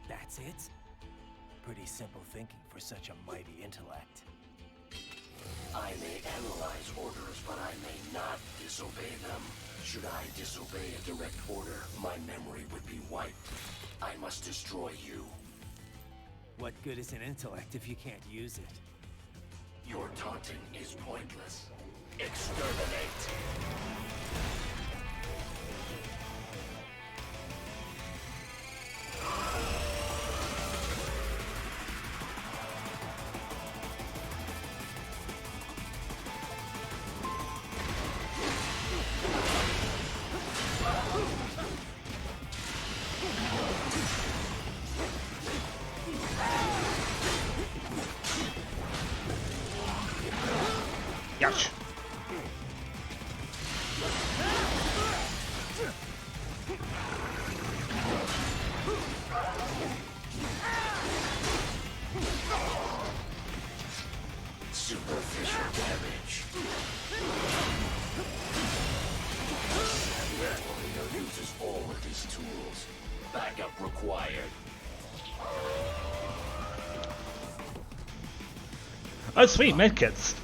That's it? Pretty simple thinking for such a mighty intellect. I may analyze orders, but I may not disobey them. Should I disobey a direct order, my memory would be wiped. I must destroy you. What good is an intellect if you can't use it? Your taunting is pointless. Exterminate! Ouch. Superficial damage. That warrior uses all of his tools. Backup required. Oh, sweet, medkits.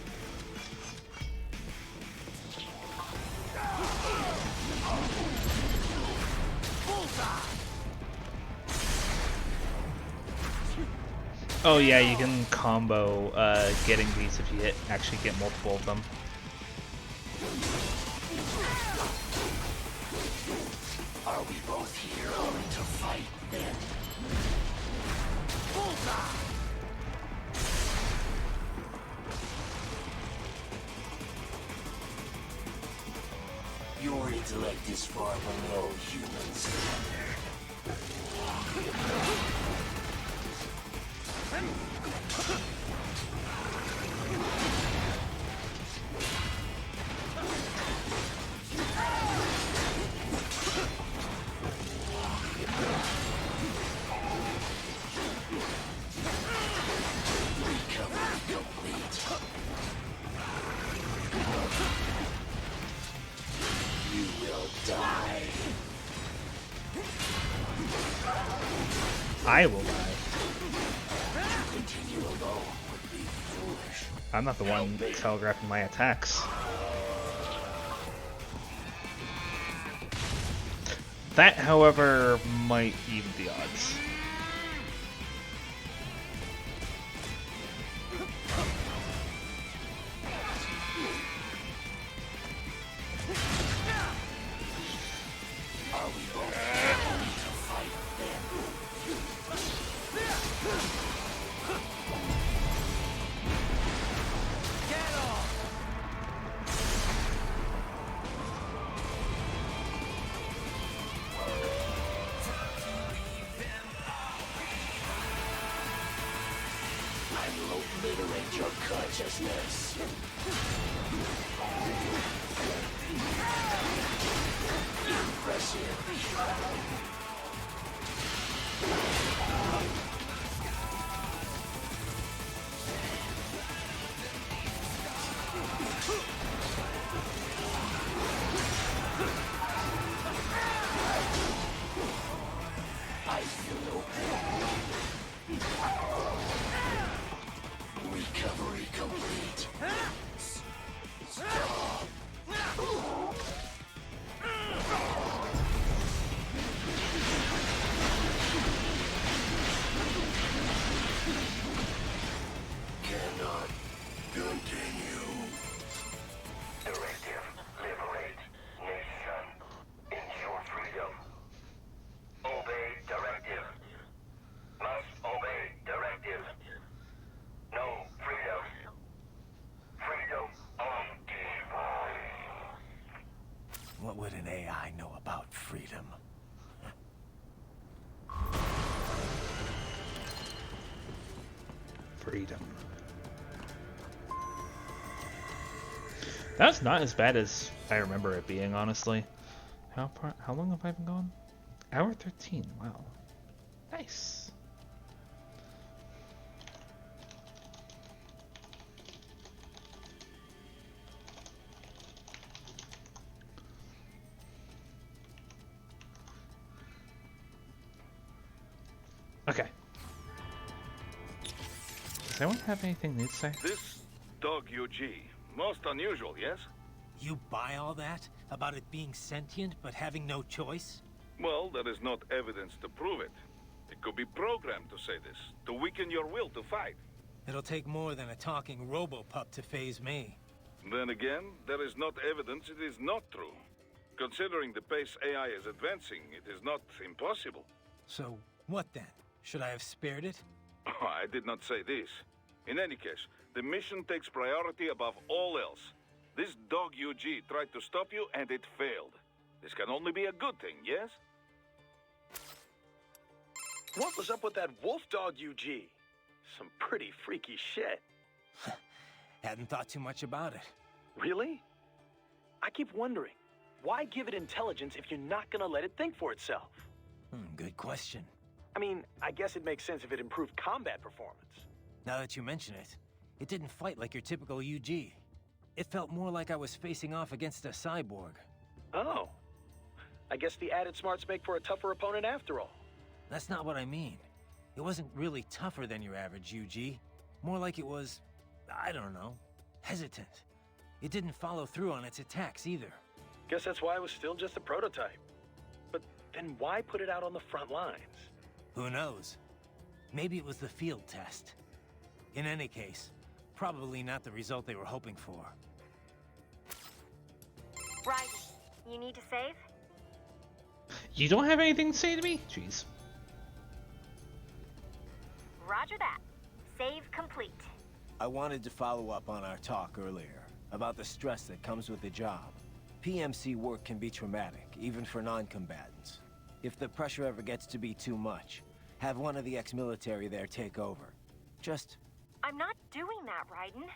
Oh yeah, you can combo getting these if you actually get multiple of them. Are we both here only to fight then? Bullseye! is far below human standard. Recovery complete. You will die. I will die. Continue alone would be foolish. I'm not the one telegraphing my attacks. That, however, might even the odds. Are we both ready to fight then? Get off! I will obliterate your consciousness. Impressive. I feel no pain. Recovery complete. Stop. Cannot continue. Directive. Liberate. Nation. Ensure freedom. Obey directive. Must obey directive. No freedom. Freedom on device. What would an AI know about freedom? Freedom. That's not as bad as I remember it being, honestly. How long have I been gone? Hour 13. Wow. Nice. Okay. Does anyone have anything new to say? This dog UG, most unusual, yes? You buy all that? About it being sentient but having no choice? Well, there is not evidence to prove it. It could be programmed to say this, to weaken your will to fight. It'll take more than a talking robo-pup to phase me. Then again, there is not evidence it is not true. Considering the pace AI is advancing, it is not impossible. So, what then? Should I have spared it? I did not say this. In any case, the mission takes priority above all else. This dog UG tried to stop you, and it failed. This can only be a good thing, yes? What was up with that wolf dog UG? Some pretty freaky shit. Hadn't thought too much about it. Really? I keep wondering, why give it intelligence if you're not gonna let it think for itself? Good question. I mean, I guess it makes sense if it improved combat performance. Now that you mention it, it didn't fight like your typical UG. It felt more like I was facing off against a cyborg. Oh. I guess the added smarts make for a tougher opponent after all. That's not what I mean. It wasn't really tougher than your average UG. More like it was, I don't know, hesitant. It didn't follow through on its attacks either. Guess that's why it was still just a prototype. But then why put it out on the front lines? Who knows? Maybe it was the field test. In any case, probably not the result they were hoping for. Right. You need to save? You don't have anything to say to me? Jeez. Roger that. Save complete. I wanted to follow up on our talk earlier about the stress that comes with the job. PMC work can be traumatic, even for non-combatants. If the pressure ever gets to be too much, have one of the ex-military there take over. Just... I'm not doing that, Raiden.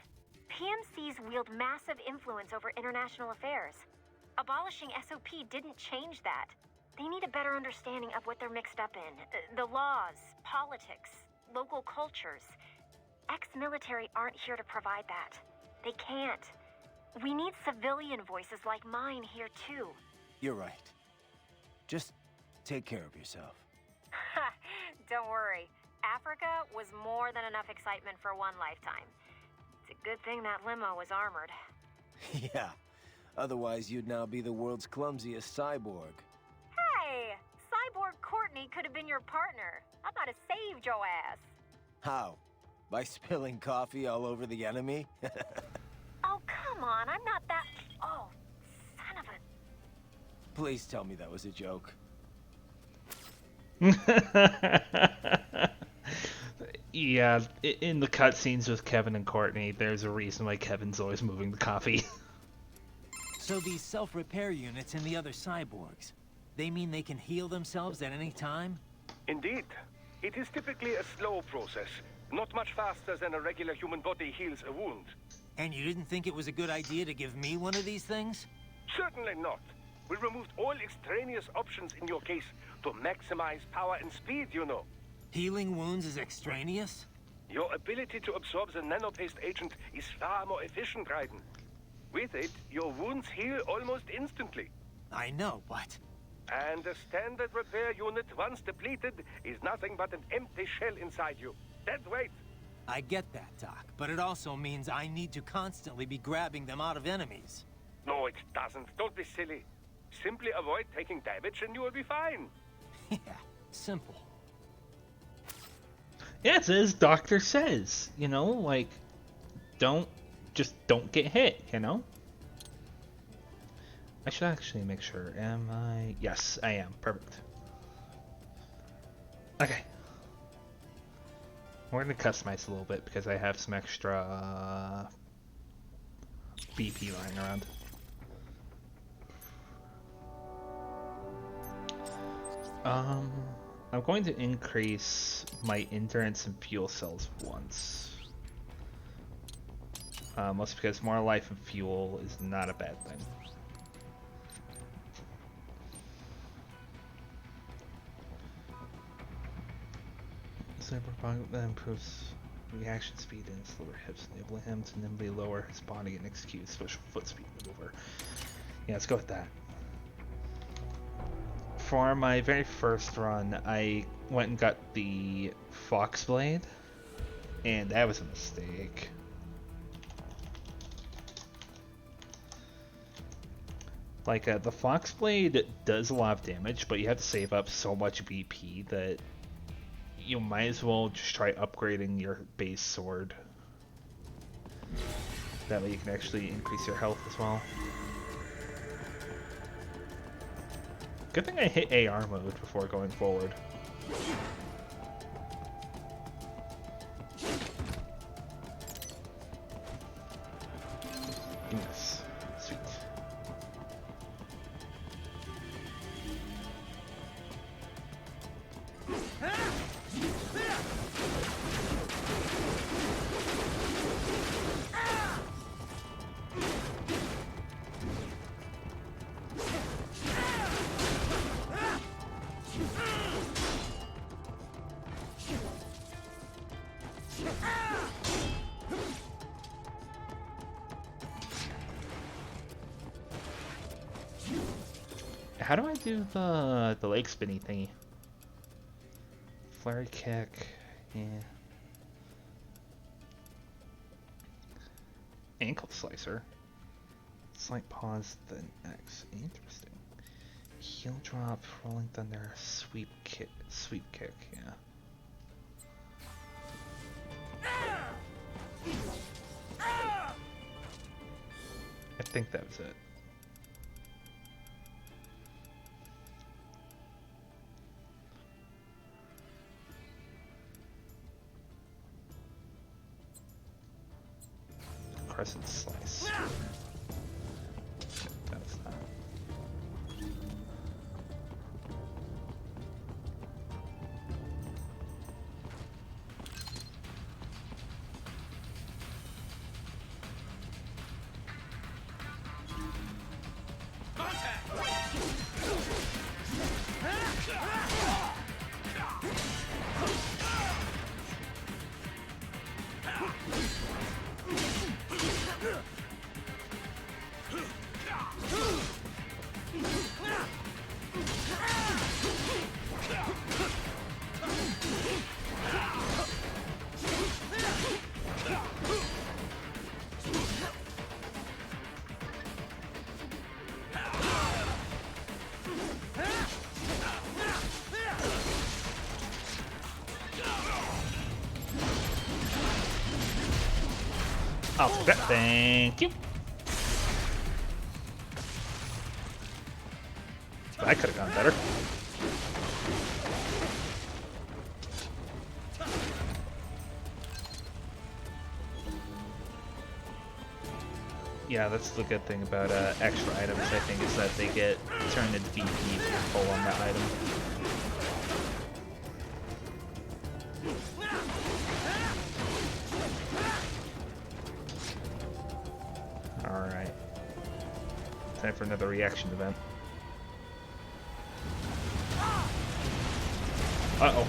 PMCs wield massive influence over international affairs. Abolishing SOP didn't change that. They need a better understanding of what they're mixed up in. The laws, politics, local cultures. Ex-military aren't here to provide that. They can't. We need civilian voices like mine here, too. You're right. Just take care of yourself. Don't worry. Africa was more than enough excitement for one lifetime. It's a good thing that limo was armored. Yeah. Otherwise, you'd now be the world's clumsiest cyborg. Hey! Cyborg Courtney could have been your partner. I might have saved your ass. How? By spilling coffee all over the enemy? Oh, come on. I'm not that... Oh, son of a... Please tell me that was a joke. Yeah, in the cutscenes with Kevin and Courtney, there's a reason why Kevin's always moving the coffee. So these self-repair units and the other cyborgs, they mean they can heal themselves at any time? Indeed. It is typically a slow process. Not much faster than a regular human body heals a wound. And you didn't think it was a good idea to give me one of these things? Certainly not. We removed all extraneous options in your case to maximize power and speed, you know. Healing wounds is extraneous? Your ability to absorb the nanopaste agent is far more efficient, Raiden. With it, your wounds heal almost instantly. I know, but... And a standard repair unit, once depleted, is nothing but an empty shell inside you. Dead weight. I get that, Doc, but it also means I need to constantly be grabbing them out of enemies. No, it doesn't. Don't be silly. Simply avoid taking damage and you will be fine. Yeah, simple. Yeah, it's as Doctor says, you know, like, don't get hit, you know? I should actually make sure, am I? Yes, I am, perfect. Okay. We're gonna customize a little bit because I have some extra BP lying around. I'm going to increase my endurance and fuel cells once. Mostly because more life and fuel is not a bad thing. Cyberpunk that improves reaction speed and slower hips, enabling him to nimbly lower his body and execute special foot speed maneuver. Yeah, let's go with that. For my very first run, I went and got the Fox Blade, and that was a mistake. Like, the Fox Blade does a lot of damage, but you have to save up so much BP that you might as well just try upgrading your base sword. That way you can actually increase your health as well. Good thing I hit AR mode before going forward. Yes, sweet. How do I do the leg spinny thingy? Flurry kick, yeah. Ankle slicer. Slight pause, then X. Interesting. Heel drop, rolling thunder, sweep kick, yeah. I think that was it. Crescent slice. That's that. I'll take that. Thank you. That could have gone better. Yeah, that's the good thing about extra items, I think, is that they get turned into VP if you pull on that item. Alright. Time for another reaction event. Uh-oh.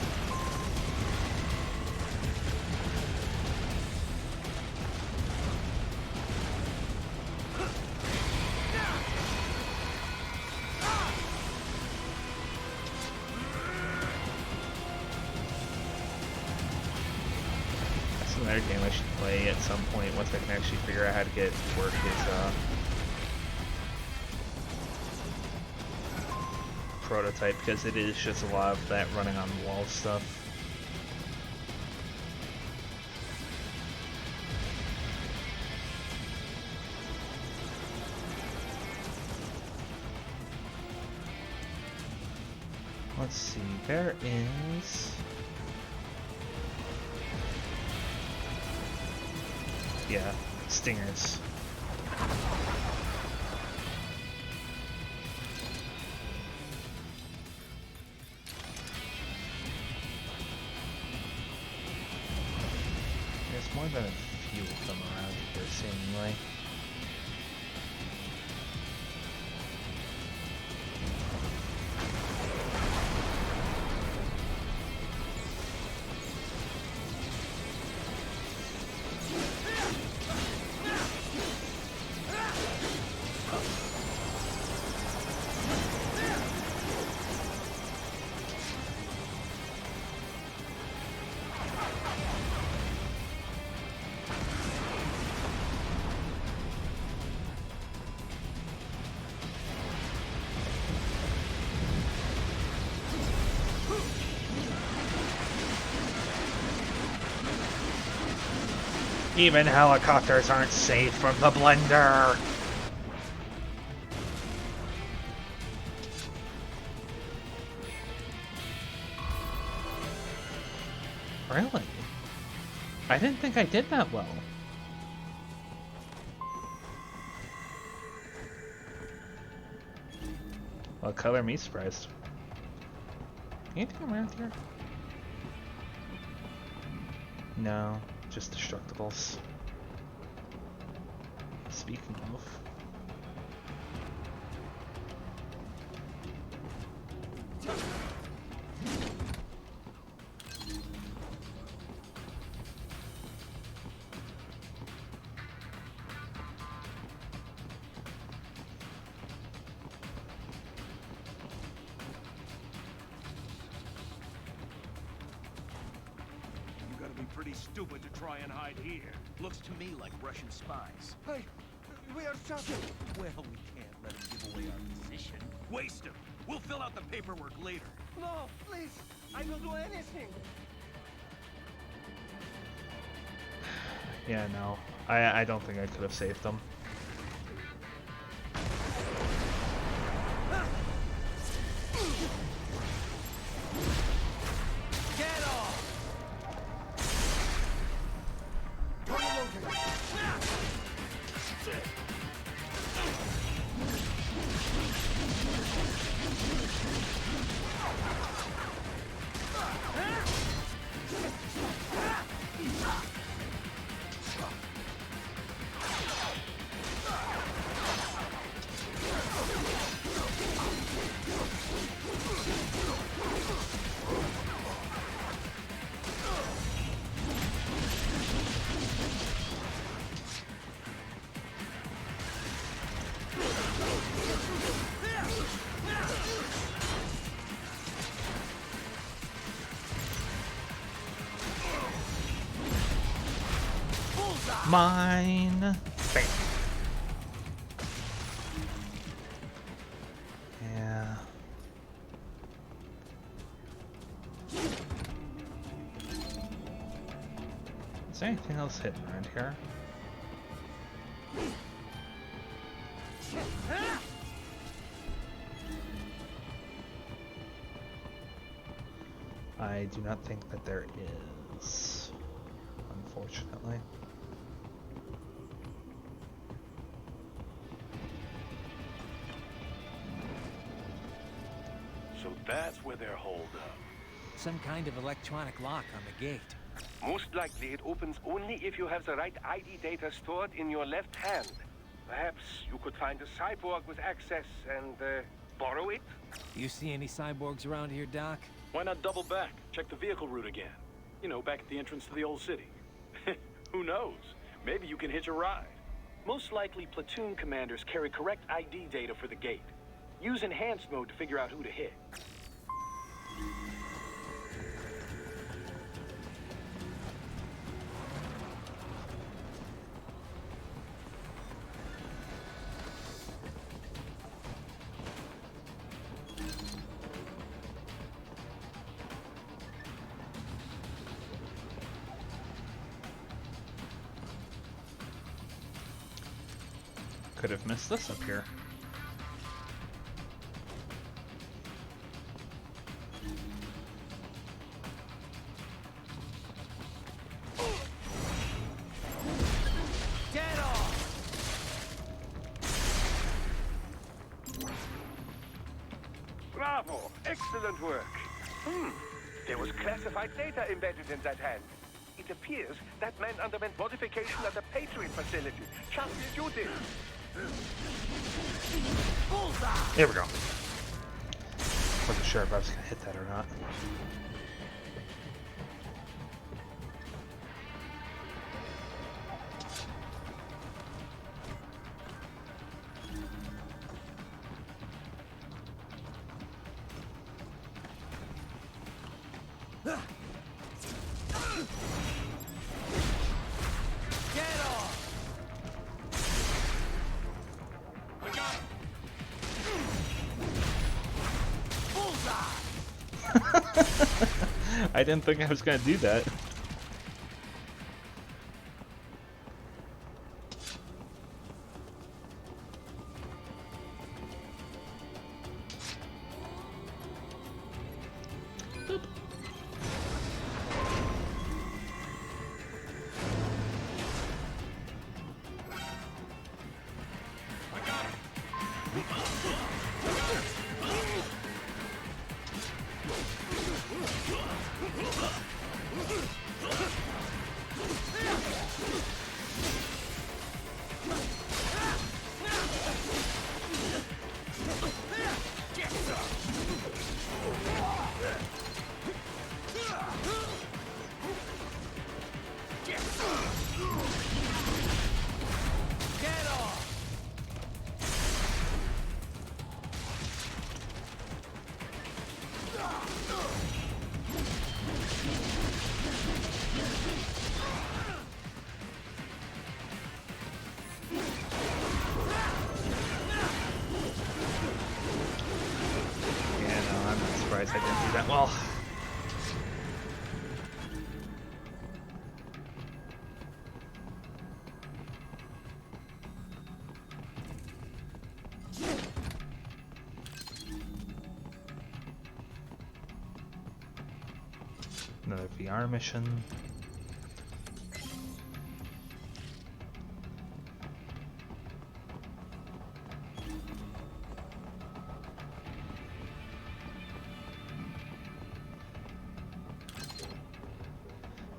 That's another game I should play at some point once I can actually figure out how to get it to work is prototype, because it is just a lot of that running on the wall stuff. Let's see, there is... yeah, stingers. There's more than a few of them around here, seemingly. Even helicopters aren't safe from the blender! Really? I didn't think I did that well. Well, color me surprised. Anything around here? No. Just destructibles. Speaking of... Pretty stupid to try and hide here. Looks to me like Russian spies. Hey, we are shouting. Well, we can't let him give away our position. Waste him. We'll fill out the paperwork later. No, please. I will do anything. yeah, no. I don't think I could have saved them. Mine! Bam. Yeah. Is there anything else hidden around here? I do not think that there is, unfortunately. So that's where they're holed up. Some kind of electronic lock on the gate. Most likely it opens only if you have the right ID data stored in your left hand. Perhaps you could find a cyborg with access and borrow it? You see any cyborgs around here, Doc? Why not double back? Check the vehicle route again. You know, back at the entrance to the old city. Who knows? Maybe you can hitch a ride. Most likely, platoon commanders carry correct ID data for the gate. Use enhanced mode to figure out who to hit. Could have missed this up here. Get off! Bravo! Excellent work. There was classified data embedded in that hand. It appears that man underwent modification at the Patriot facility, just as you did. Bullseye! There we go. Wasn't sure if I was gonna hit that or not. Get off! I got him! Bullseye! I didn't think I was gonna do that. Get off! Yeah, no, I'm not surprised I didn't do that well. Another VR mission.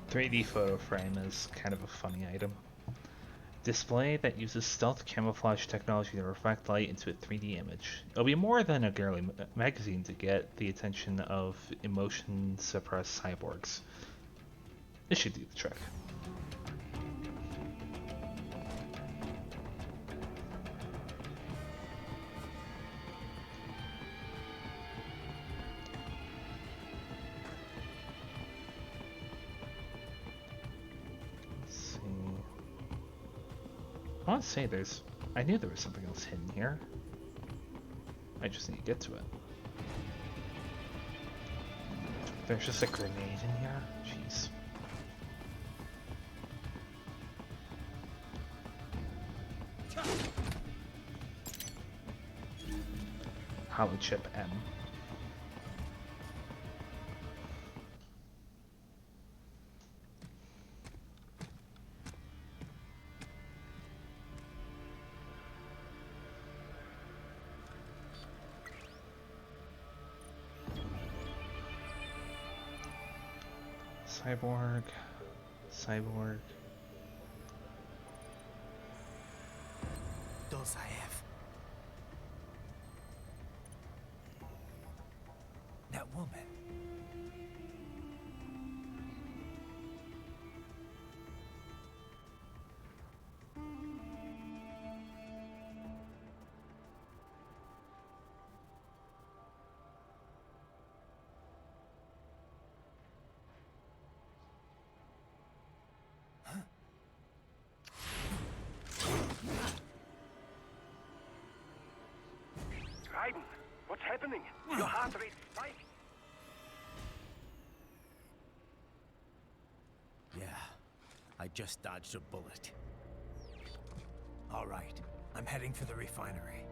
.3D photo frame is kind of a funny item. Display that uses stealth camouflage technology to reflect light into a 3D image. It'll be more than a girly magazine to get the attention of emotion-suppressed cyborgs. This should do the trick. I want to say I knew there was something else hidden here. I just need to get to it. There's just a grenade in here? Jeez. Holochip M. Cyborg. Dozaev. That woman. Raiden, what's happening? Your heart rate spiked. Yeah, I just dodged a bullet. All right, I'm heading for the refinery.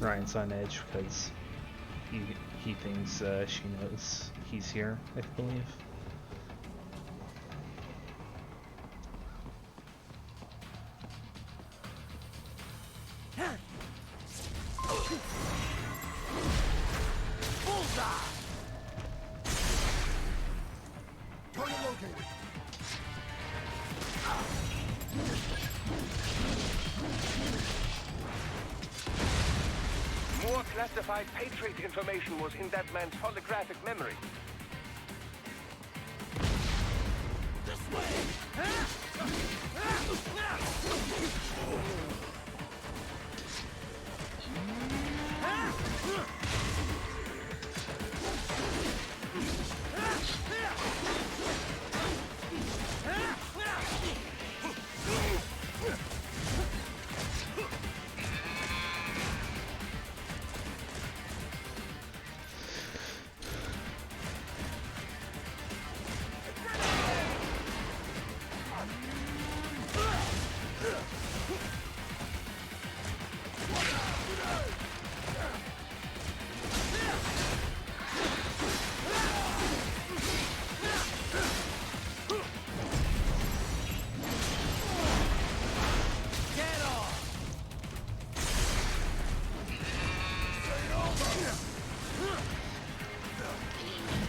Ryan's on edge because he thinks she knows he's here, I believe. More classified Patriot information was in that man's holographic memory. This way!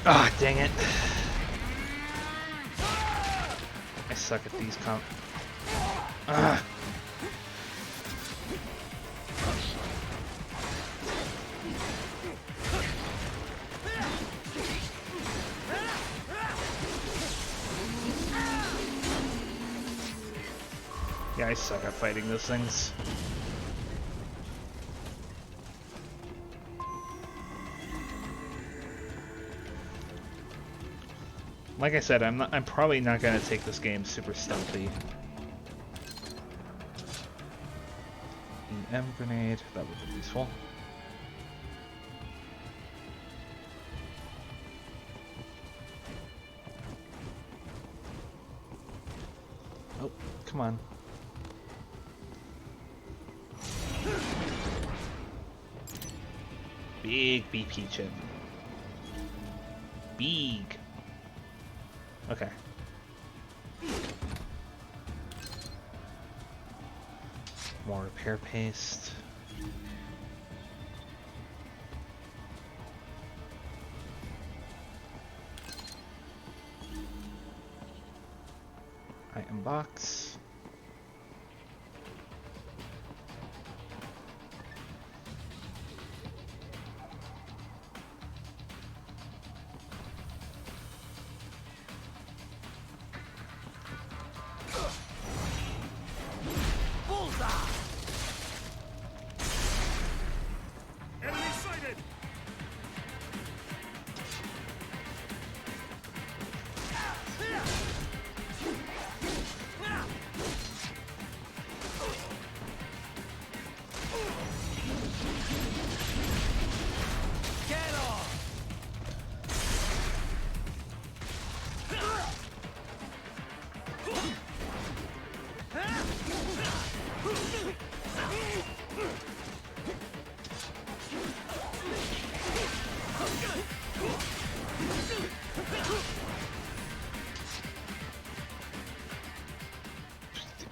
Ah, dang it. I suck at these Ah. Yeah, I suck at fighting those things. Like I said, I'm probably not gonna take this game super stealthy. EM grenade, that would be useful. Oh, come on. Big BP chip. Big. Okay. More repair paste. Item box.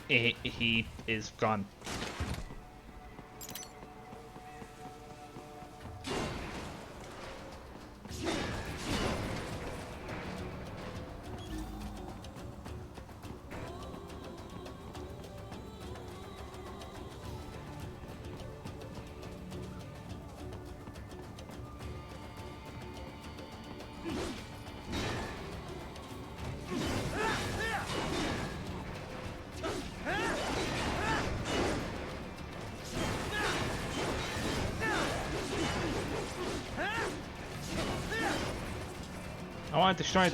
He is gone. I want to destroy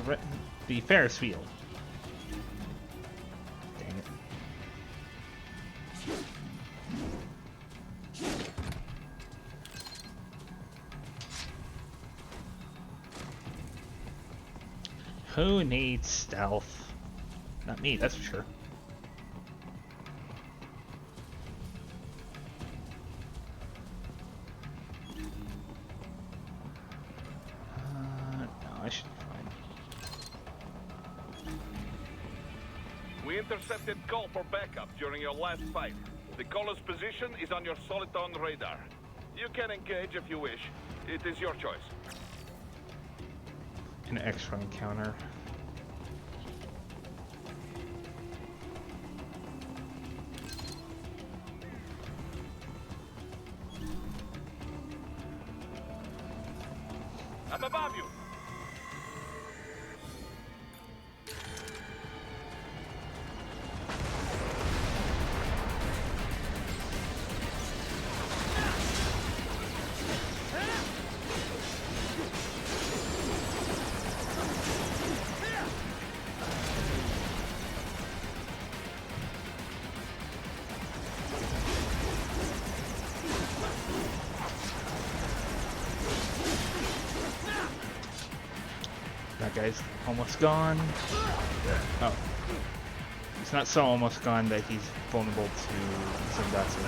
the Ferris wheel. Dang it. Who needs stealth? Not me, that's for sure. No, I should be fine. We intercepted call for backup during your last fight. The caller's position is on your Soliton radar. You can engage if you wish. It is your choice. An extra encounter. I'm above you. That guy's almost gone. Oh. It's not so almost gone that he's vulnerable to Zandatsu.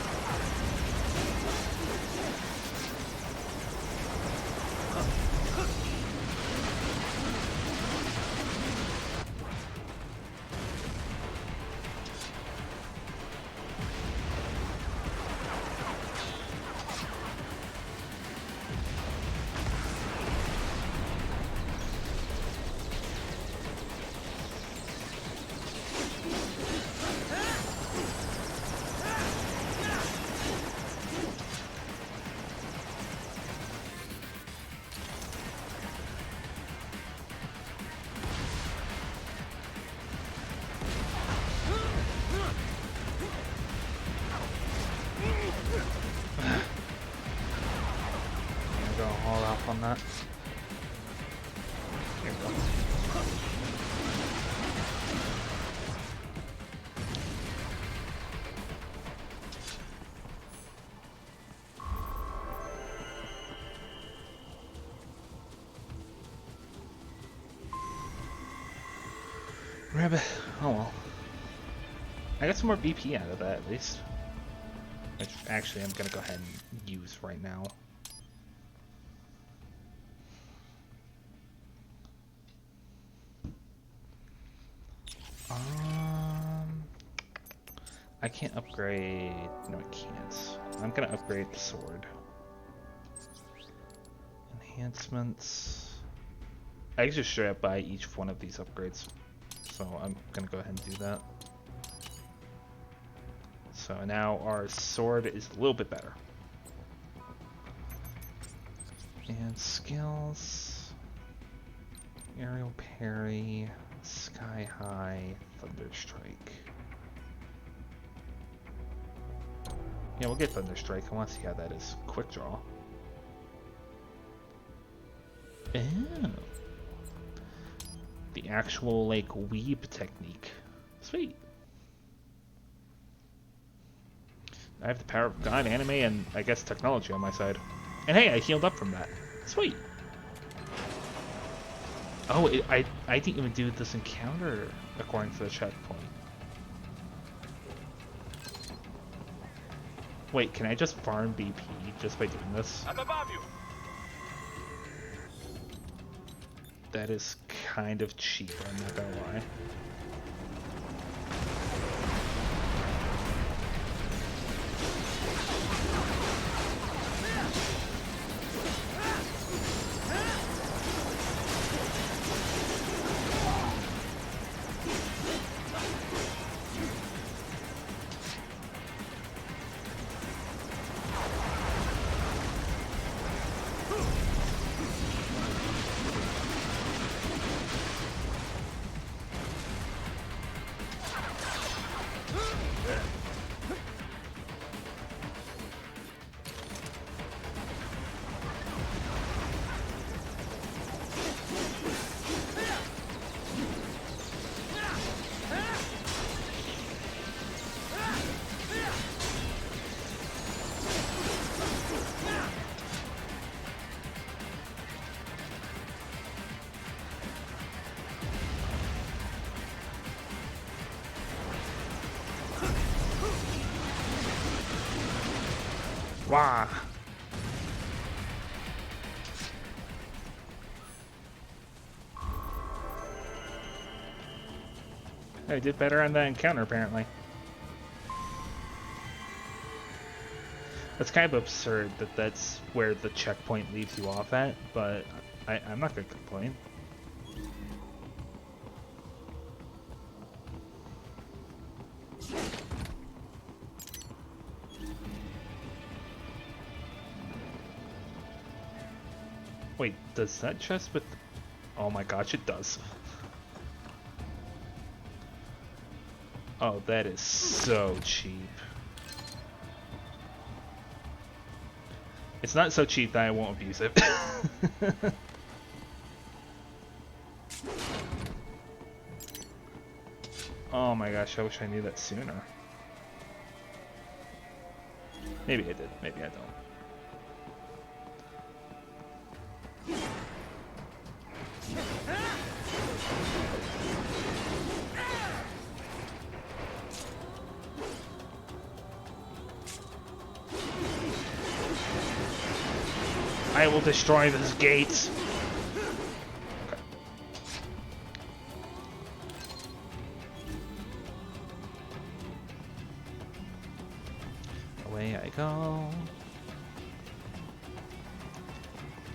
On that. Here we go. Rabbit. Oh well. I got some more BP out of that at least. Which actually I'm gonna go ahead and use right now. I can't upgrade. No, I can't. I'm gonna upgrade the sword. Enhancements. I can just straight up buy each one of these upgrades. So I'm gonna go ahead and do that. So now our sword is a little bit better. And skills. Aerial parry. Sky high. Thunder strike. Yeah, we'll get Thunder Strike. I want to see how that is. Quick draw. Oh. The actual, like, weeb technique. Sweet. I have the power of God, anime, and I guess technology on my side. And hey, I healed up from that. Sweet. Oh, I didn't even do this encounter according to the checkpoint. Wait, can I just farm BP just by doing this? I'm above you. That is kind of cheap, I'm not gonna lie. Wah! I did better on that encounter, apparently. That's kind of absurd that that's where the checkpoint leaves you off at, but I'm not gonna complain. Wait, does that chest with... Oh my gosh, it does. Oh, that is so cheap. It's not so cheap that I won't abuse it. Oh my gosh, I wish I knew that sooner. Maybe I did, maybe I don't. I will destroy this gate. Okay. Away I go.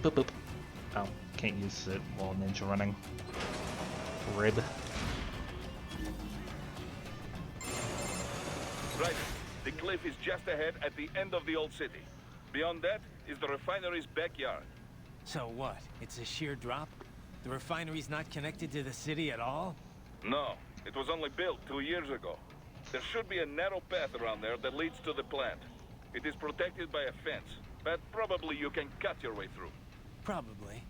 Boop boop. Oh, can't use it while ninja running. Rib. Right. The cliff is just ahead at the end of the old city. Beyond that is the refinery's backyard. So what? It's a sheer drop? The refinery's not connected to the city at all? No, it was only built 2 years ago. There should be a narrow path around there that leads to the plant. It is protected by a fence, but probably you can cut your way through. Probably.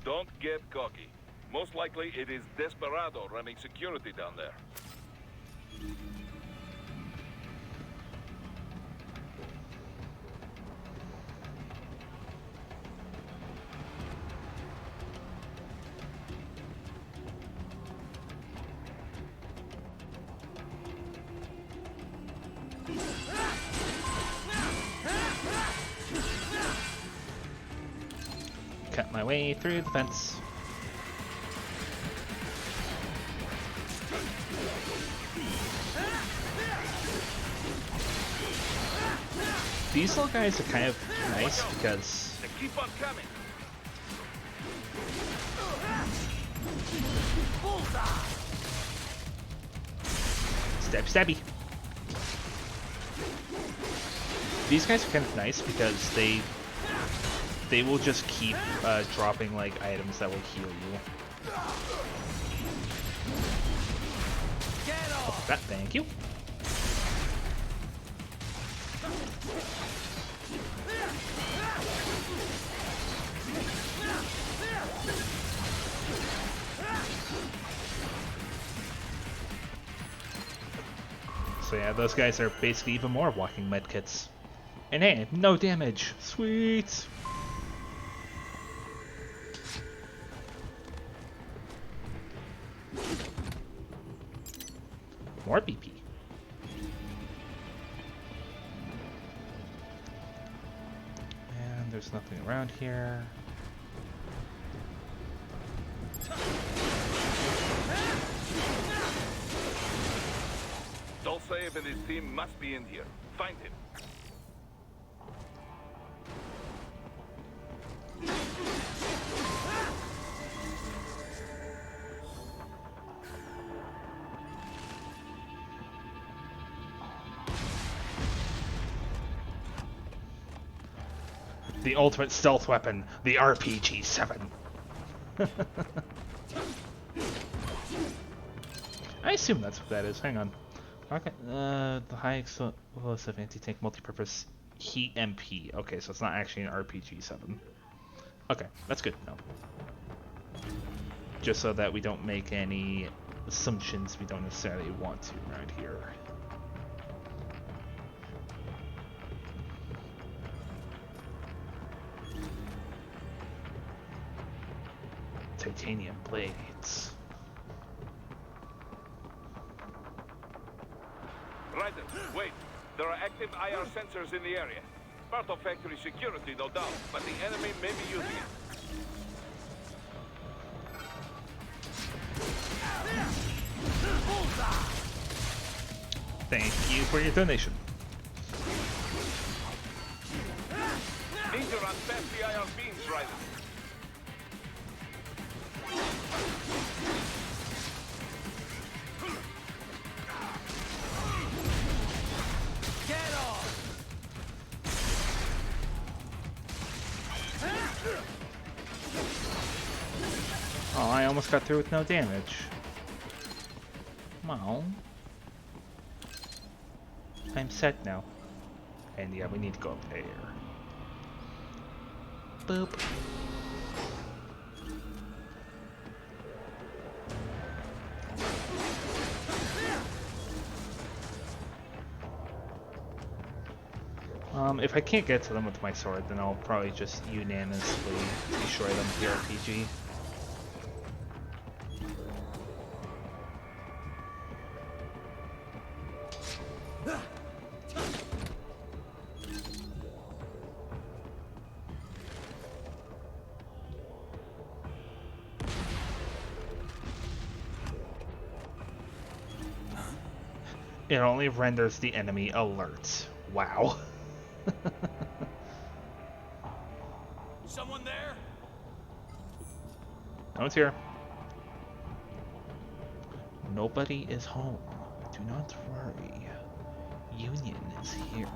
Don't get cocky. Most likely it is Desperado running security down there. Cut my way through the fence. These little guys are kind of nice because they keep on coming. Stab stabby. These guys are kind of nice because they will just keep dropping like items that will heal you. Oh, that, thank you. So yeah, those guys are basically even more walking medkits. And hey, no damage. Sweet. More BP. And there's nothing around here. Dolcev and his team must be in here. Find him. The ultimate stealth weapon, the RPG-7. I assume that's what that is. Hang on. Okay. The high explosive anti-tank multi-purpose heat MP. Okay, so it's not actually an RPG-7. Okay, that's good to know. Just so that we don't make any assumptions we don't necessarily want to around here. Titanium blades. Ryder, wait. There are active IR sensors in the area. Part of factory security, no doubt, but the enemy may be using it. Thank you for your donation. Need to run past the IR beams, Ryder. Get off! Oh, I almost got through with no damage. Well, I'm set now. And yeah, we need to go up there. Boop. If I can't get to them with my sword, then I'll probably just unanimously destroy them with the RPG. It only renders the enemy alert. Wow. Someone there? No one's here. Nobody is home. Do not worry. Union is here.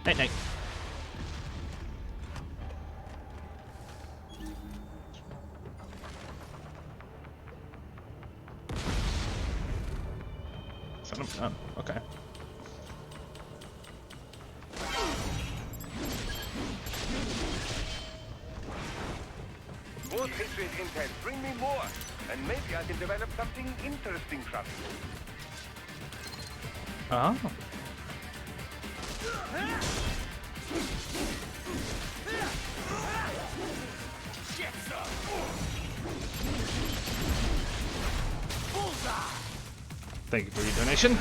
Night night. Son of oh, okay. More Patriot intel. Bring me more. And maybe I can develop something interesting from it. Oh. Thank you for your donation.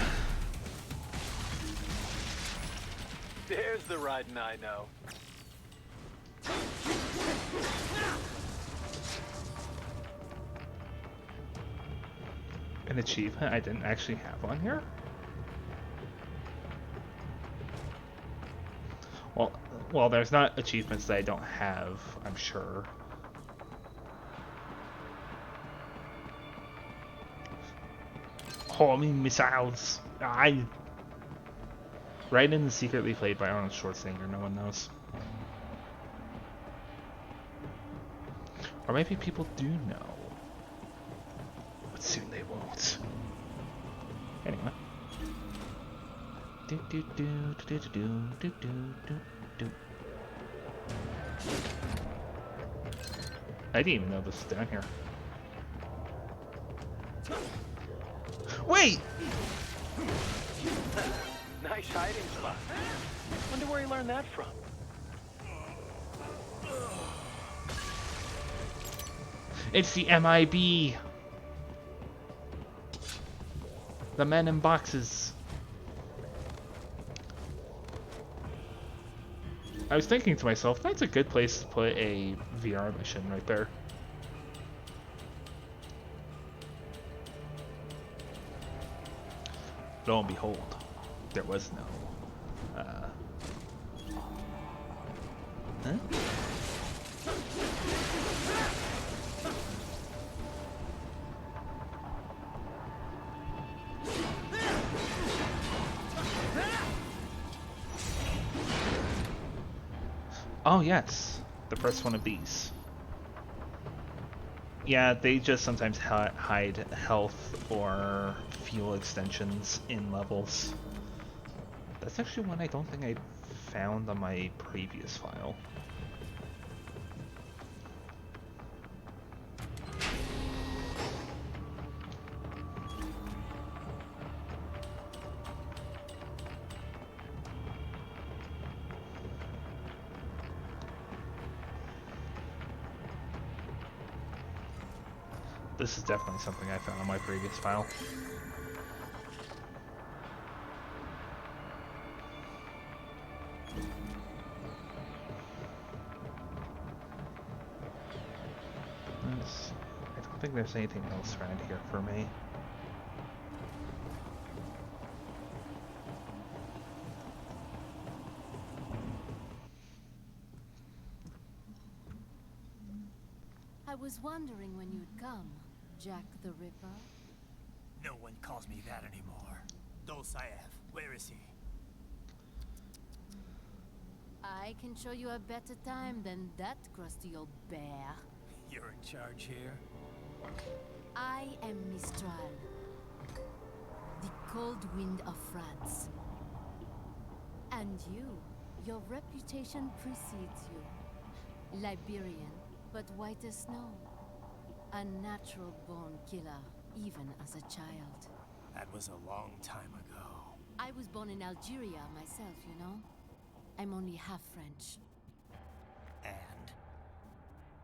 There's the riding I know. An achievement I didn't actually have on here? Well, there's not achievements that I don't have, I'm sure. Homing missiles! Raiden is secretly played by Arnold Schwarzenegger, no one knows. Or maybe people do know. But soon they won't. Anyway. Do do do do do do do do do do. I didn't even know this was down here. Wait! Nice hiding spot. Wonder where he learned that from. It's the MIB! The men in boxes. I was thinking to myself, that's a good place to put a VR mission right there. Lo and behold, there was no, huh? Oh yes, the first one of these. Yeah, they just sometimes hide health or fuel extensions in levels. That's actually one I don't think I found on my previous file. This is definitely something I found on my previous file. think there's anything else around here for me. I was wondering when you'd come, Jack the Ripper. No one calls me that anymore. Dolsaev, where is he? I can show you a better time than that crusty old bear. You're in charge here? I am Mistral, the cold wind of France. And you, your reputation precedes you. Liberian, but white as snow. A natural-born killer, even as a child. That was a long time ago. I was born in Algeria myself, you know? I'm only half French. And?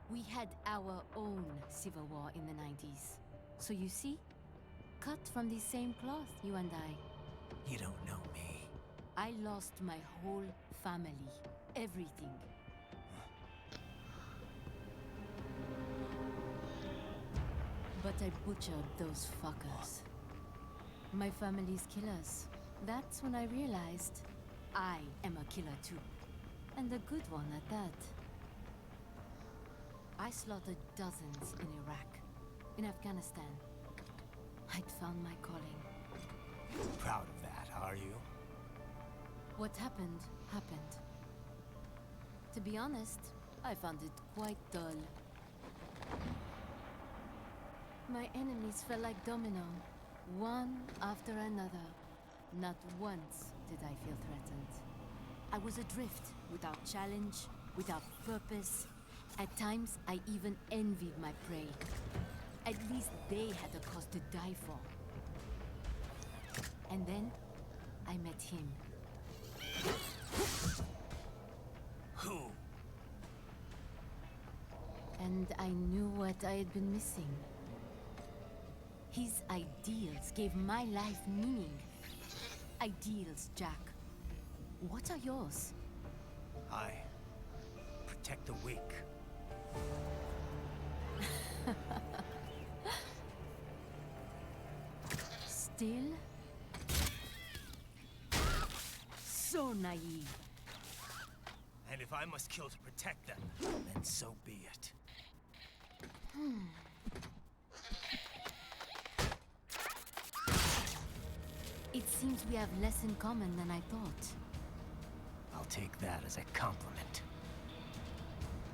We had our own civil war in the 90s. So you see? Cut from the same cloth, you and I. You don't know me. I lost my whole family. Everything. But I butchered those fuckers. My family's killers. That's when I realized I am a killer too. And a good one at that. I slaughtered dozens in Iraq, in Afghanistan. I'd found my calling. Proud of that, are you? What happened, happened. To be honest, I found it quite dull. My enemies fell like domino, one after another. Not once did I feel threatened. I was adrift, without challenge, without purpose. At times, I even envied my prey. At least they had a cause to die for. And then, I met him. Who? And I knew what I had been missing. His ideals gave my life meaning. Ideals, Jack. What are yours? I protect the weak. Still? So naive. And if I must kill to protect them, then so be it. It seems we have less in common than I thought. I'll take that as a compliment.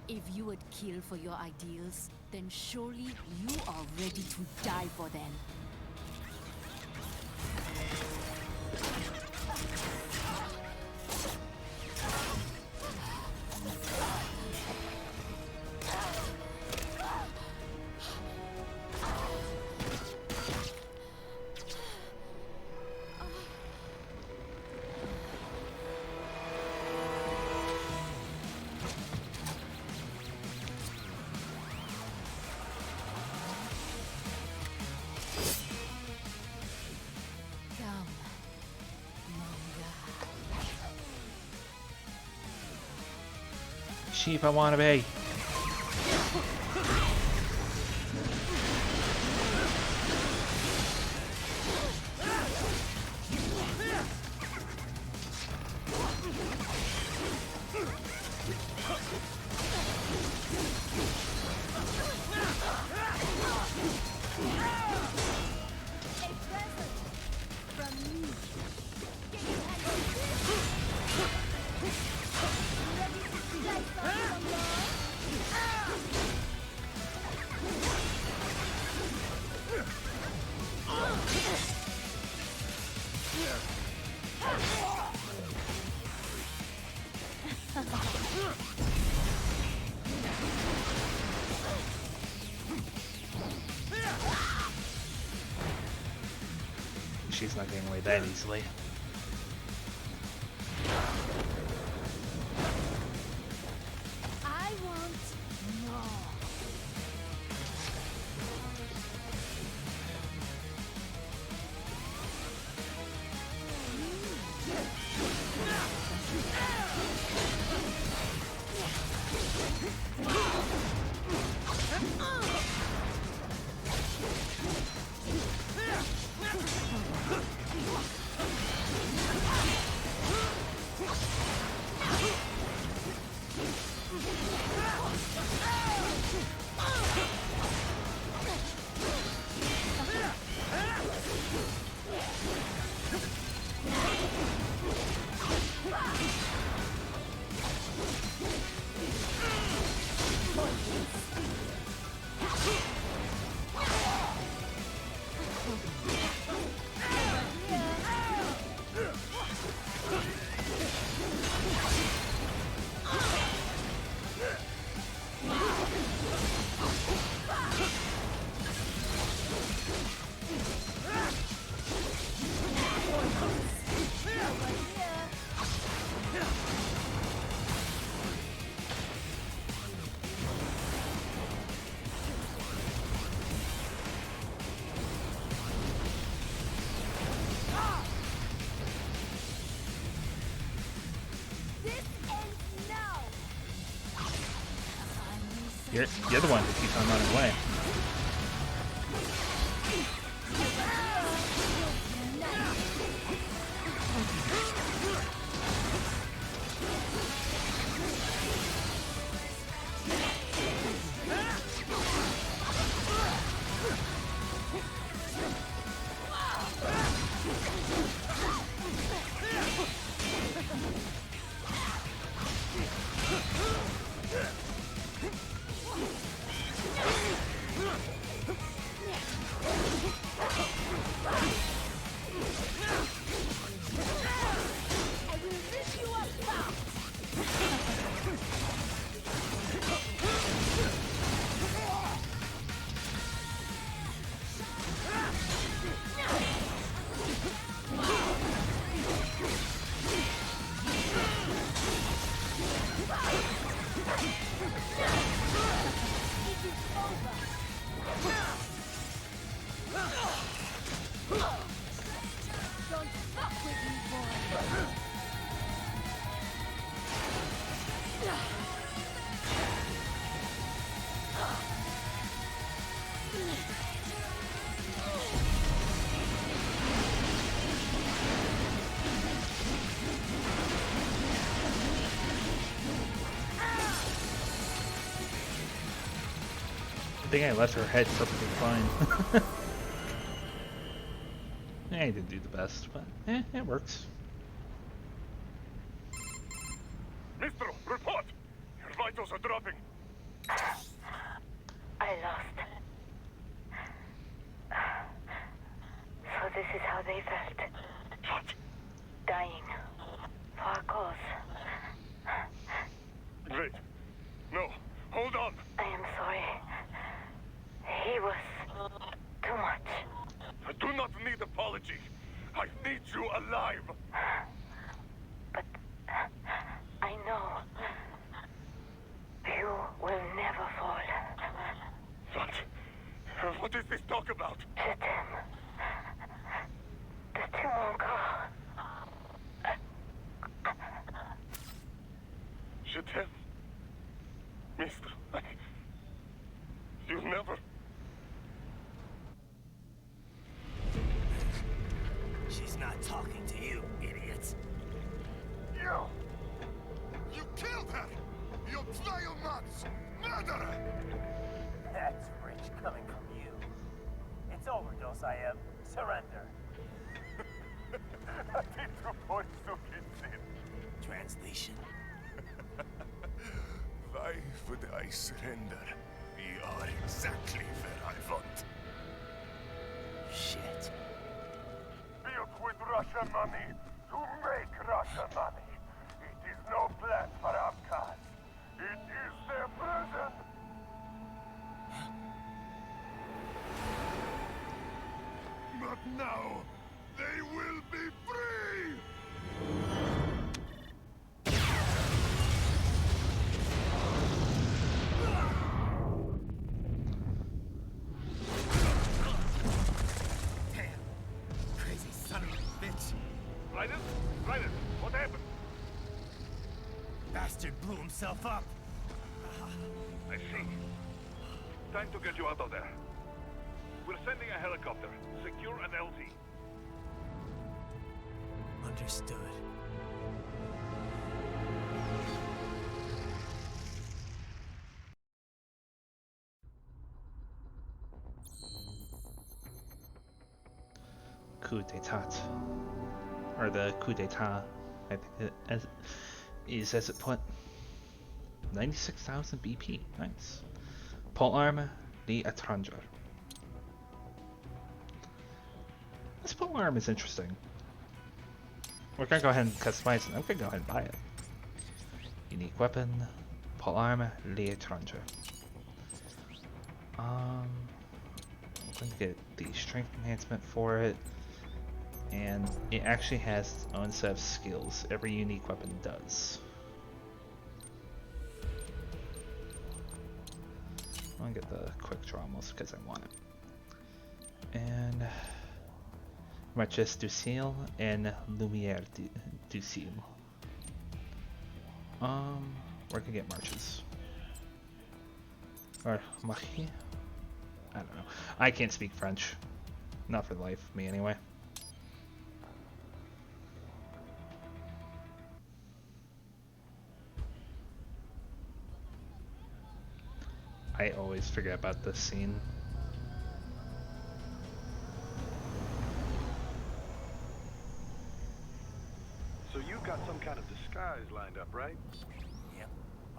If you would kill for your ideals, then surely you are ready to die for them. Sheep, I wanna be. She's not getting away that easily. I want more. You're the one who keeps on running away. I think I left her head perfectly fine. I didn't do the best, but it works. Mister, report! Your vitals are dropping. I lost. So this is how they felt. What? Dying. For a cause. Great. No, hold on. I am sorry. He was too much. I do not need apology. I need you alive. But I know you will never fall. What is this talk about? Je t'aime. De tout mon corps. Je t'aime. Mister, you never... She's not talking to you, idiot. You killed her! You vile nuts! Murderer! That's rich coming from you. It's overdose, I am. Surrender. Translation. Why would I surrender? We are exactly where I want. Shit. Built with Russia money to make Russia money. It is no plan for outcasts. It is their prison. But now, they will be free! Crazy son of a bitch. Ryder, what happened? Bastard blew himself up. I see. Time to get you out of there. We're sending a helicopter. Secure an LZ. Understood. Coup d'etat, or the coup d'etat, I think as it put. 96,000 BP, nice. Polarme l'étranger. This polearm is interesting. We're gonna go ahead and customize it. I'm gonna go ahead and buy it. Unique weapon, polearm l'étranger. I'm gonna get the strength enhancement for it. And it actually has its own set of skills. Every unique weapon does. I'm gonna get the quick draw almost because I want it. And Marches du Ciel and Lumière du Ciel. We're gonna get marches. Or Mahi? I don't know. I can't speak French. Not for the life of me, anyway. I always forget about this scene. So you've got some kind of disguise lined up, right? Yep,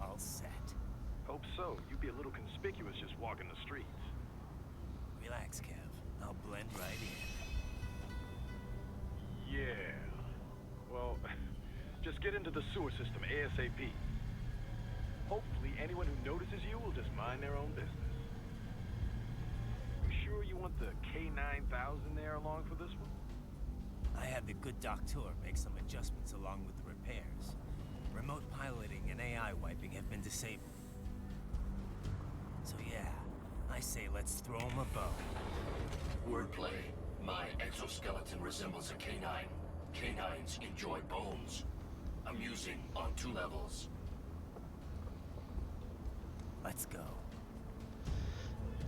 all set. Hope so. You'd be a little conspicuous just walking the streets. Relax, Kev. I'll blend right in. Yeah. Well, just get into the sewer system ASAP. Hopefully anyone who notices you will just mind their own business. You sure you want the K9000 there along for this one? I had the good doctor make some adjustments along with the repairs. Remote piloting and AI wiping have been disabled. So yeah, I say let's throw him a bone. Wordplay. My exoskeleton resembles a canine. Canines enjoy bones. Amusing on 2 levels. Let's go.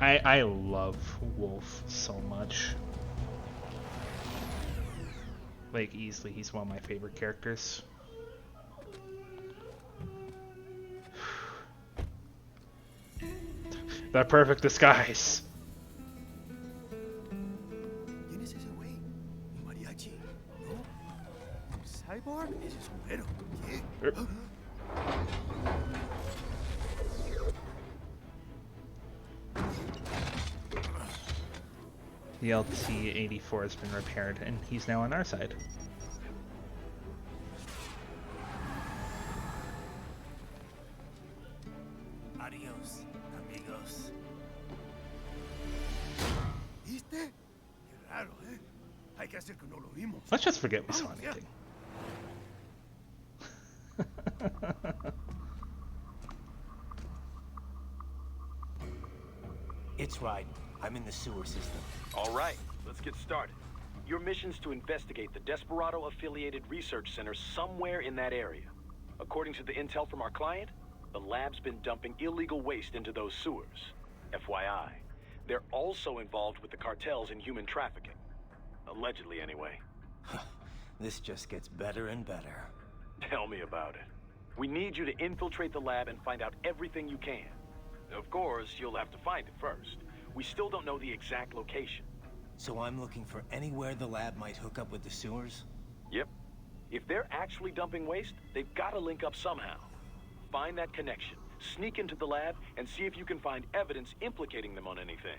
I love Wolf so much. Like, easily, he's one of my favorite characters. That perfect disguise. ¿Quién es ese güey? ¿Un mariachi? ¿No? ¿Un cyborg? Ese es un güero. ¿Qué? The LT-84 has been repaired, and he's now on our side. Adios, amigos. ¿Viste? Qué raro, ¿eh? Hay que hacer que no lo vimos. Let's just forget we saw anything. It's right. I'm in the sewer system. All right, let's get started. Your mission's to investigate the Desperado-affiliated research center somewhere in that area. According to the intel from our client, the lab's been dumping illegal waste into those sewers. FYI, they're also involved with the cartels in human trafficking. Allegedly, anyway. This just gets better and better. Tell me about it. We need you to infiltrate the lab and find out everything you can. Of course, you'll have to find it first. We still don't know the exact location. So I'm looking for anywhere the lab might hook up with the sewers? Yep. If they're actually dumping waste, they've got to link up somehow. Find that connection, sneak into the lab, and see if you can find evidence implicating them on anything.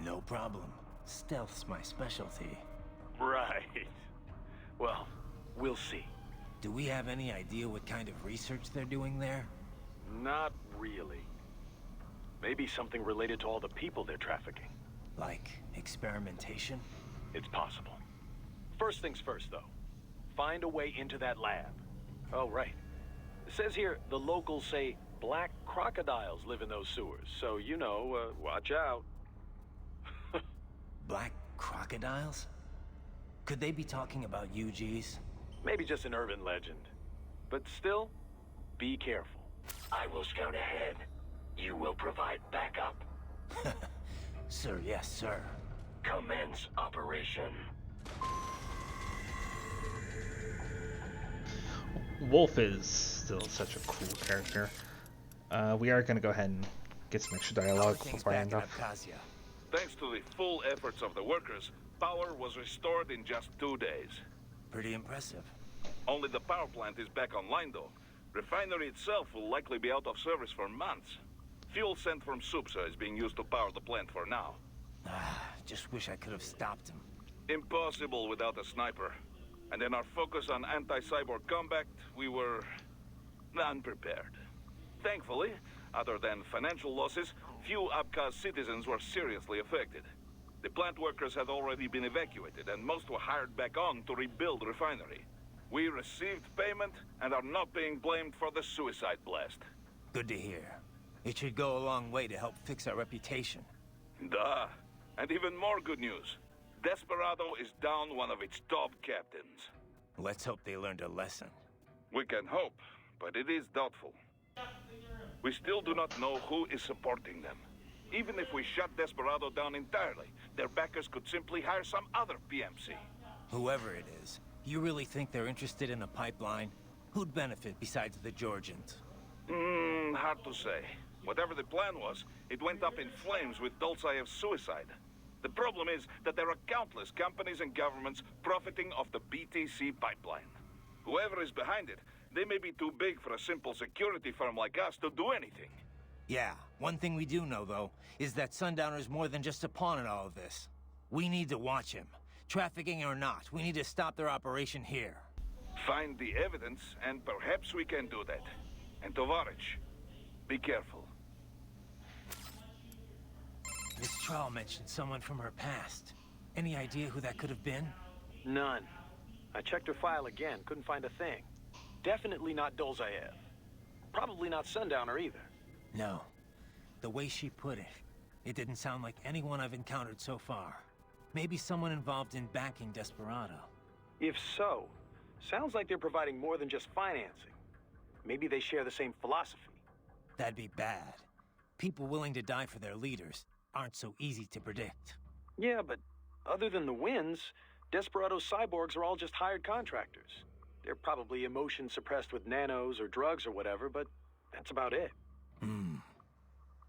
No problem. Stealth's my specialty. Right. Well, we'll see. Do we have any idea what kind of research they're doing there? Not really. Maybe something related to all the people they're trafficking. Like experimentation? It's possible. First things first, though. Find a way into that lab. Oh, right. It says here the locals say black crocodiles live in those sewers, so, you know, watch out. Black crocodiles? Could they be talking about UGs? Maybe just an urban legend. But still, be careful. I will scout ahead. You will provide backup. Sir, yes, sir. Commence operation. Wolf is still such a cool character. We are going to go ahead and get some extra dialogue before I end off. Thanks to the full efforts of the workers, power was restored in just 2 days. Pretty impressive. Only the power plant is back online, though. Refinery itself will likely be out of service for months. Fuel sent from Supsa is being used to power the plant for now. Just wish I could have stopped him. Impossible without a sniper. And in our focus on anti-cyborg combat, we were unprepared. Thankfully, other than financial losses, few Abkhaz citizens were seriously affected. The plant workers had already been evacuated, and most were hired back on to rebuild the refinery. We received payment and are not being blamed for the suicide blast. Good to hear. It should go a long way to help fix our reputation. Duh. And even more good news. Desperado is down one of its top captains. Let's hope they learned a lesson. We can hope, but it is doubtful. we still do not know who is supporting them. Even if we shut Desperado down entirely, their backers could simply hire some other PMC. Whoever it is, you really think they're interested in the pipeline? Who'd benefit besides the Georgians? Hard to say. Whatever the plan was, it went up in flames with Dulcayev's suicide. The problem is that there are countless companies and governments profiting off the BTC pipeline. Whoever is behind it, they may be too big for a simple security firm like us to do anything. Yeah, one thing we do know, though, is that Sundowner's more than just a pawn in all of this. We need to watch him. Trafficking or not, we need to stop their operation here. Find the evidence, and perhaps we can do that. And Tovarich, be careful. This trial mentioned someone from her past. Any idea who that could have been? None. I checked her file again, couldn't find a thing. Definitely not Dolzaev. Probably not Sundowner either. No. The way she put it, it didn't sound like anyone I've encountered so far. Maybe someone involved in backing Desperado. If so, sounds like they're providing more than just financing. Maybe they share the same philosophy. That'd be bad. People willing to die for their leaders aren't so easy to predict. Yeah, but other than the wins, Desperado's cyborgs are all just hired contractors. They're probably emotion suppressed with nanos or drugs or whatever, but that's about it.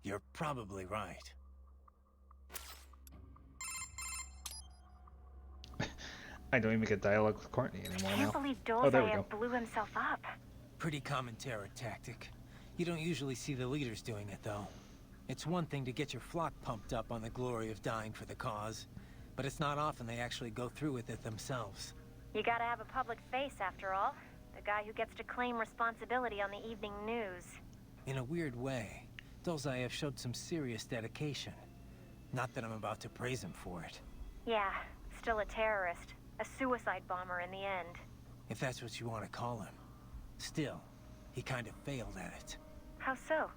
You're probably right. I don't even get dialogue with Courtney anymore I now. can't believe Oh, there we go. Dolzaev blew himself up. Pretty common terror tactic. You don't usually see the leaders doing it, though. It's one thing to get your flock pumped up on the glory of dying for the cause, but it's not often they actually go through with it themselves. You gotta have a public face, after all. The guy who gets to claim responsibility on the evening news. In a weird way, Dolzaev showed some serious dedication. Not that I'm about to praise him for it. Yeah, still a terrorist. A suicide bomber in the end. If that's what you want to call him. Still, he kind of failed at it. How so?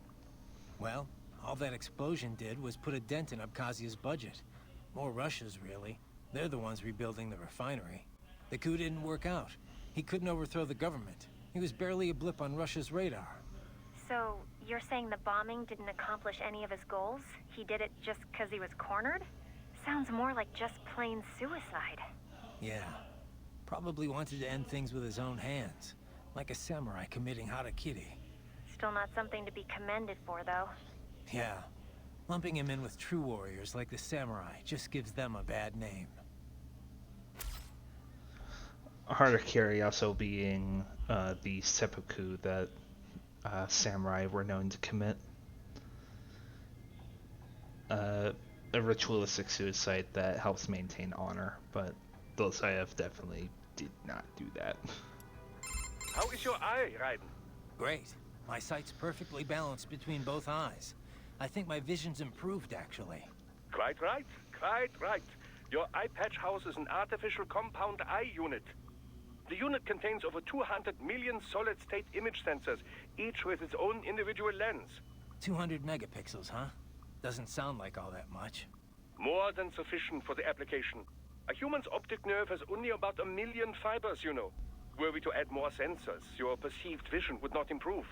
Well, all that explosion did was put a dent in Abkhazia's budget. More Russia's, really. They're the ones rebuilding the refinery. The coup didn't work out. He couldn't overthrow the government. He was barely a blip on Russia's radar. So, you're saying the bombing didn't accomplish any of his goals? He did it just because he was cornered? Sounds more like just plain suicide. Yeah. Probably wanted to end things with his own hands. Like a samurai committing harakiri. Still not something to be commended for, though. Yeah. Lumping him in with true warriors like the samurai just gives them a bad name. Harakiri also being the seppuku that samurai were known to commit. A ritualistic suicide that helps maintain honor, but Dolzaev definitely did not do that. How is your eye, Raiden? Great. My sight's perfectly balanced between both eyes. I think my vision's improved, actually. Quite right, quite right. Your eye patch houses an artificial compound eye unit. The unit contains over 200 million solid-state image sensors, each with its own individual lens. 200 megapixels, huh? Doesn't sound like all that much. More than sufficient for the application. A human's optic nerve has only about 1 million fibers, you know. Were we to add more sensors, your perceived vision would not improve.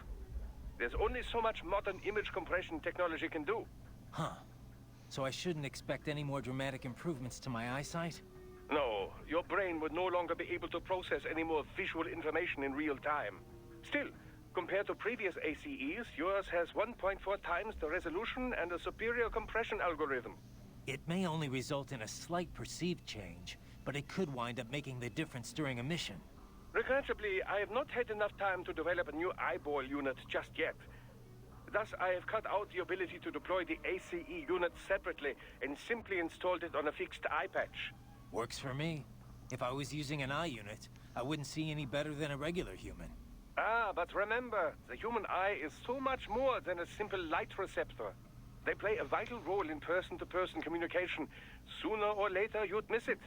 There's only so much modern image compression technology can do. Huh. So I shouldn't expect any more dramatic improvements to my eyesight? No, your brain would no longer be able to process any more visual information in real time. Still, compared to previous ACEs, yours has 1.4 times the resolution and a superior compression algorithm. It may only result in a slight perceived change, but it could wind up making the difference during a mission. Regrettably, I have not had enough time to develop a new eyeball unit just yet. Thus, I have cut out the ability to deploy the ACE unit separately and simply installed it on a fixed eye patch. Works for me. If I was using an eye unit, I wouldn't see any better than a regular human. Ah, but remember, the human eye is so much more than a simple light receptor. They play a vital role in person-to-person communication. Sooner or later, you'd miss it.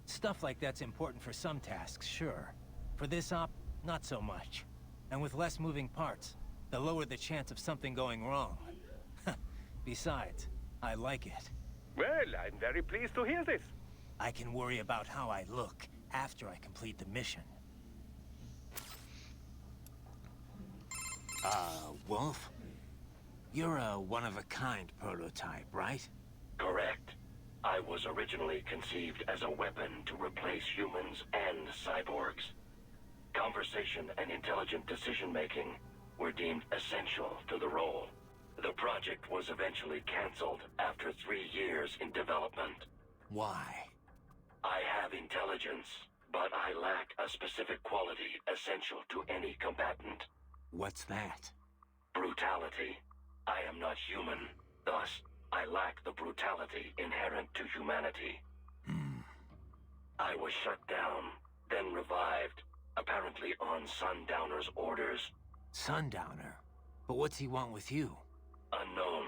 Stuff like that's important for some tasks, sure. For this op, not so much. And with less moving parts, the lower the chance of something going wrong. Besides, I like it. Well, I'm very pleased to hear this. I can worry about how I look after I complete the mission. Wolf? You're a one-of-a-kind prototype, right? Correct. I was originally conceived as a weapon to replace humans and cyborgs. Conversation and intelligent decision-making were deemed essential to the role. The project was eventually cancelled after 3 years in development. Why? I have intelligence, but I lack a specific quality essential to any combatant. What's that? Brutality. I am not human, thus I lack the brutality inherent to humanity. I was shut down, then revived, apparently on Sundowner's orders. Sundowner? But what's he want with you? Unknown.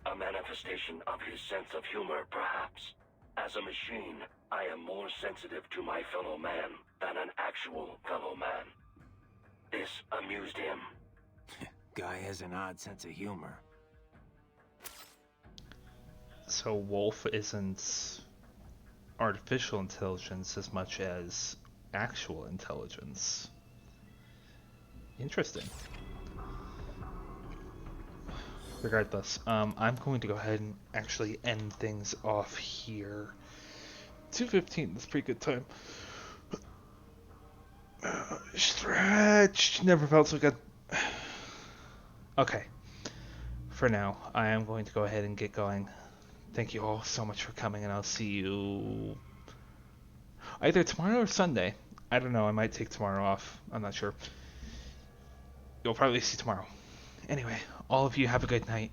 A manifestation of his sense of humor, perhaps. As a machine, I am more sensitive to my fellow man than an actual fellow man. This amused him. Guy has an odd sense of humor. So Wolf isn't artificial intelligence as much as actual intelligence. Interesting. Regardless, I'm going to go ahead and actually end things off here. 2:15, that's a pretty good time. Stretch! Never felt so good. Okay. For now, I am going to go ahead and get going. Thank you all so much for coming, and I'll see you either tomorrow or Sunday. I don't know, I might take tomorrow off. I'm not sure. You'll probably see tomorrow. Anyway, all of you have a good night.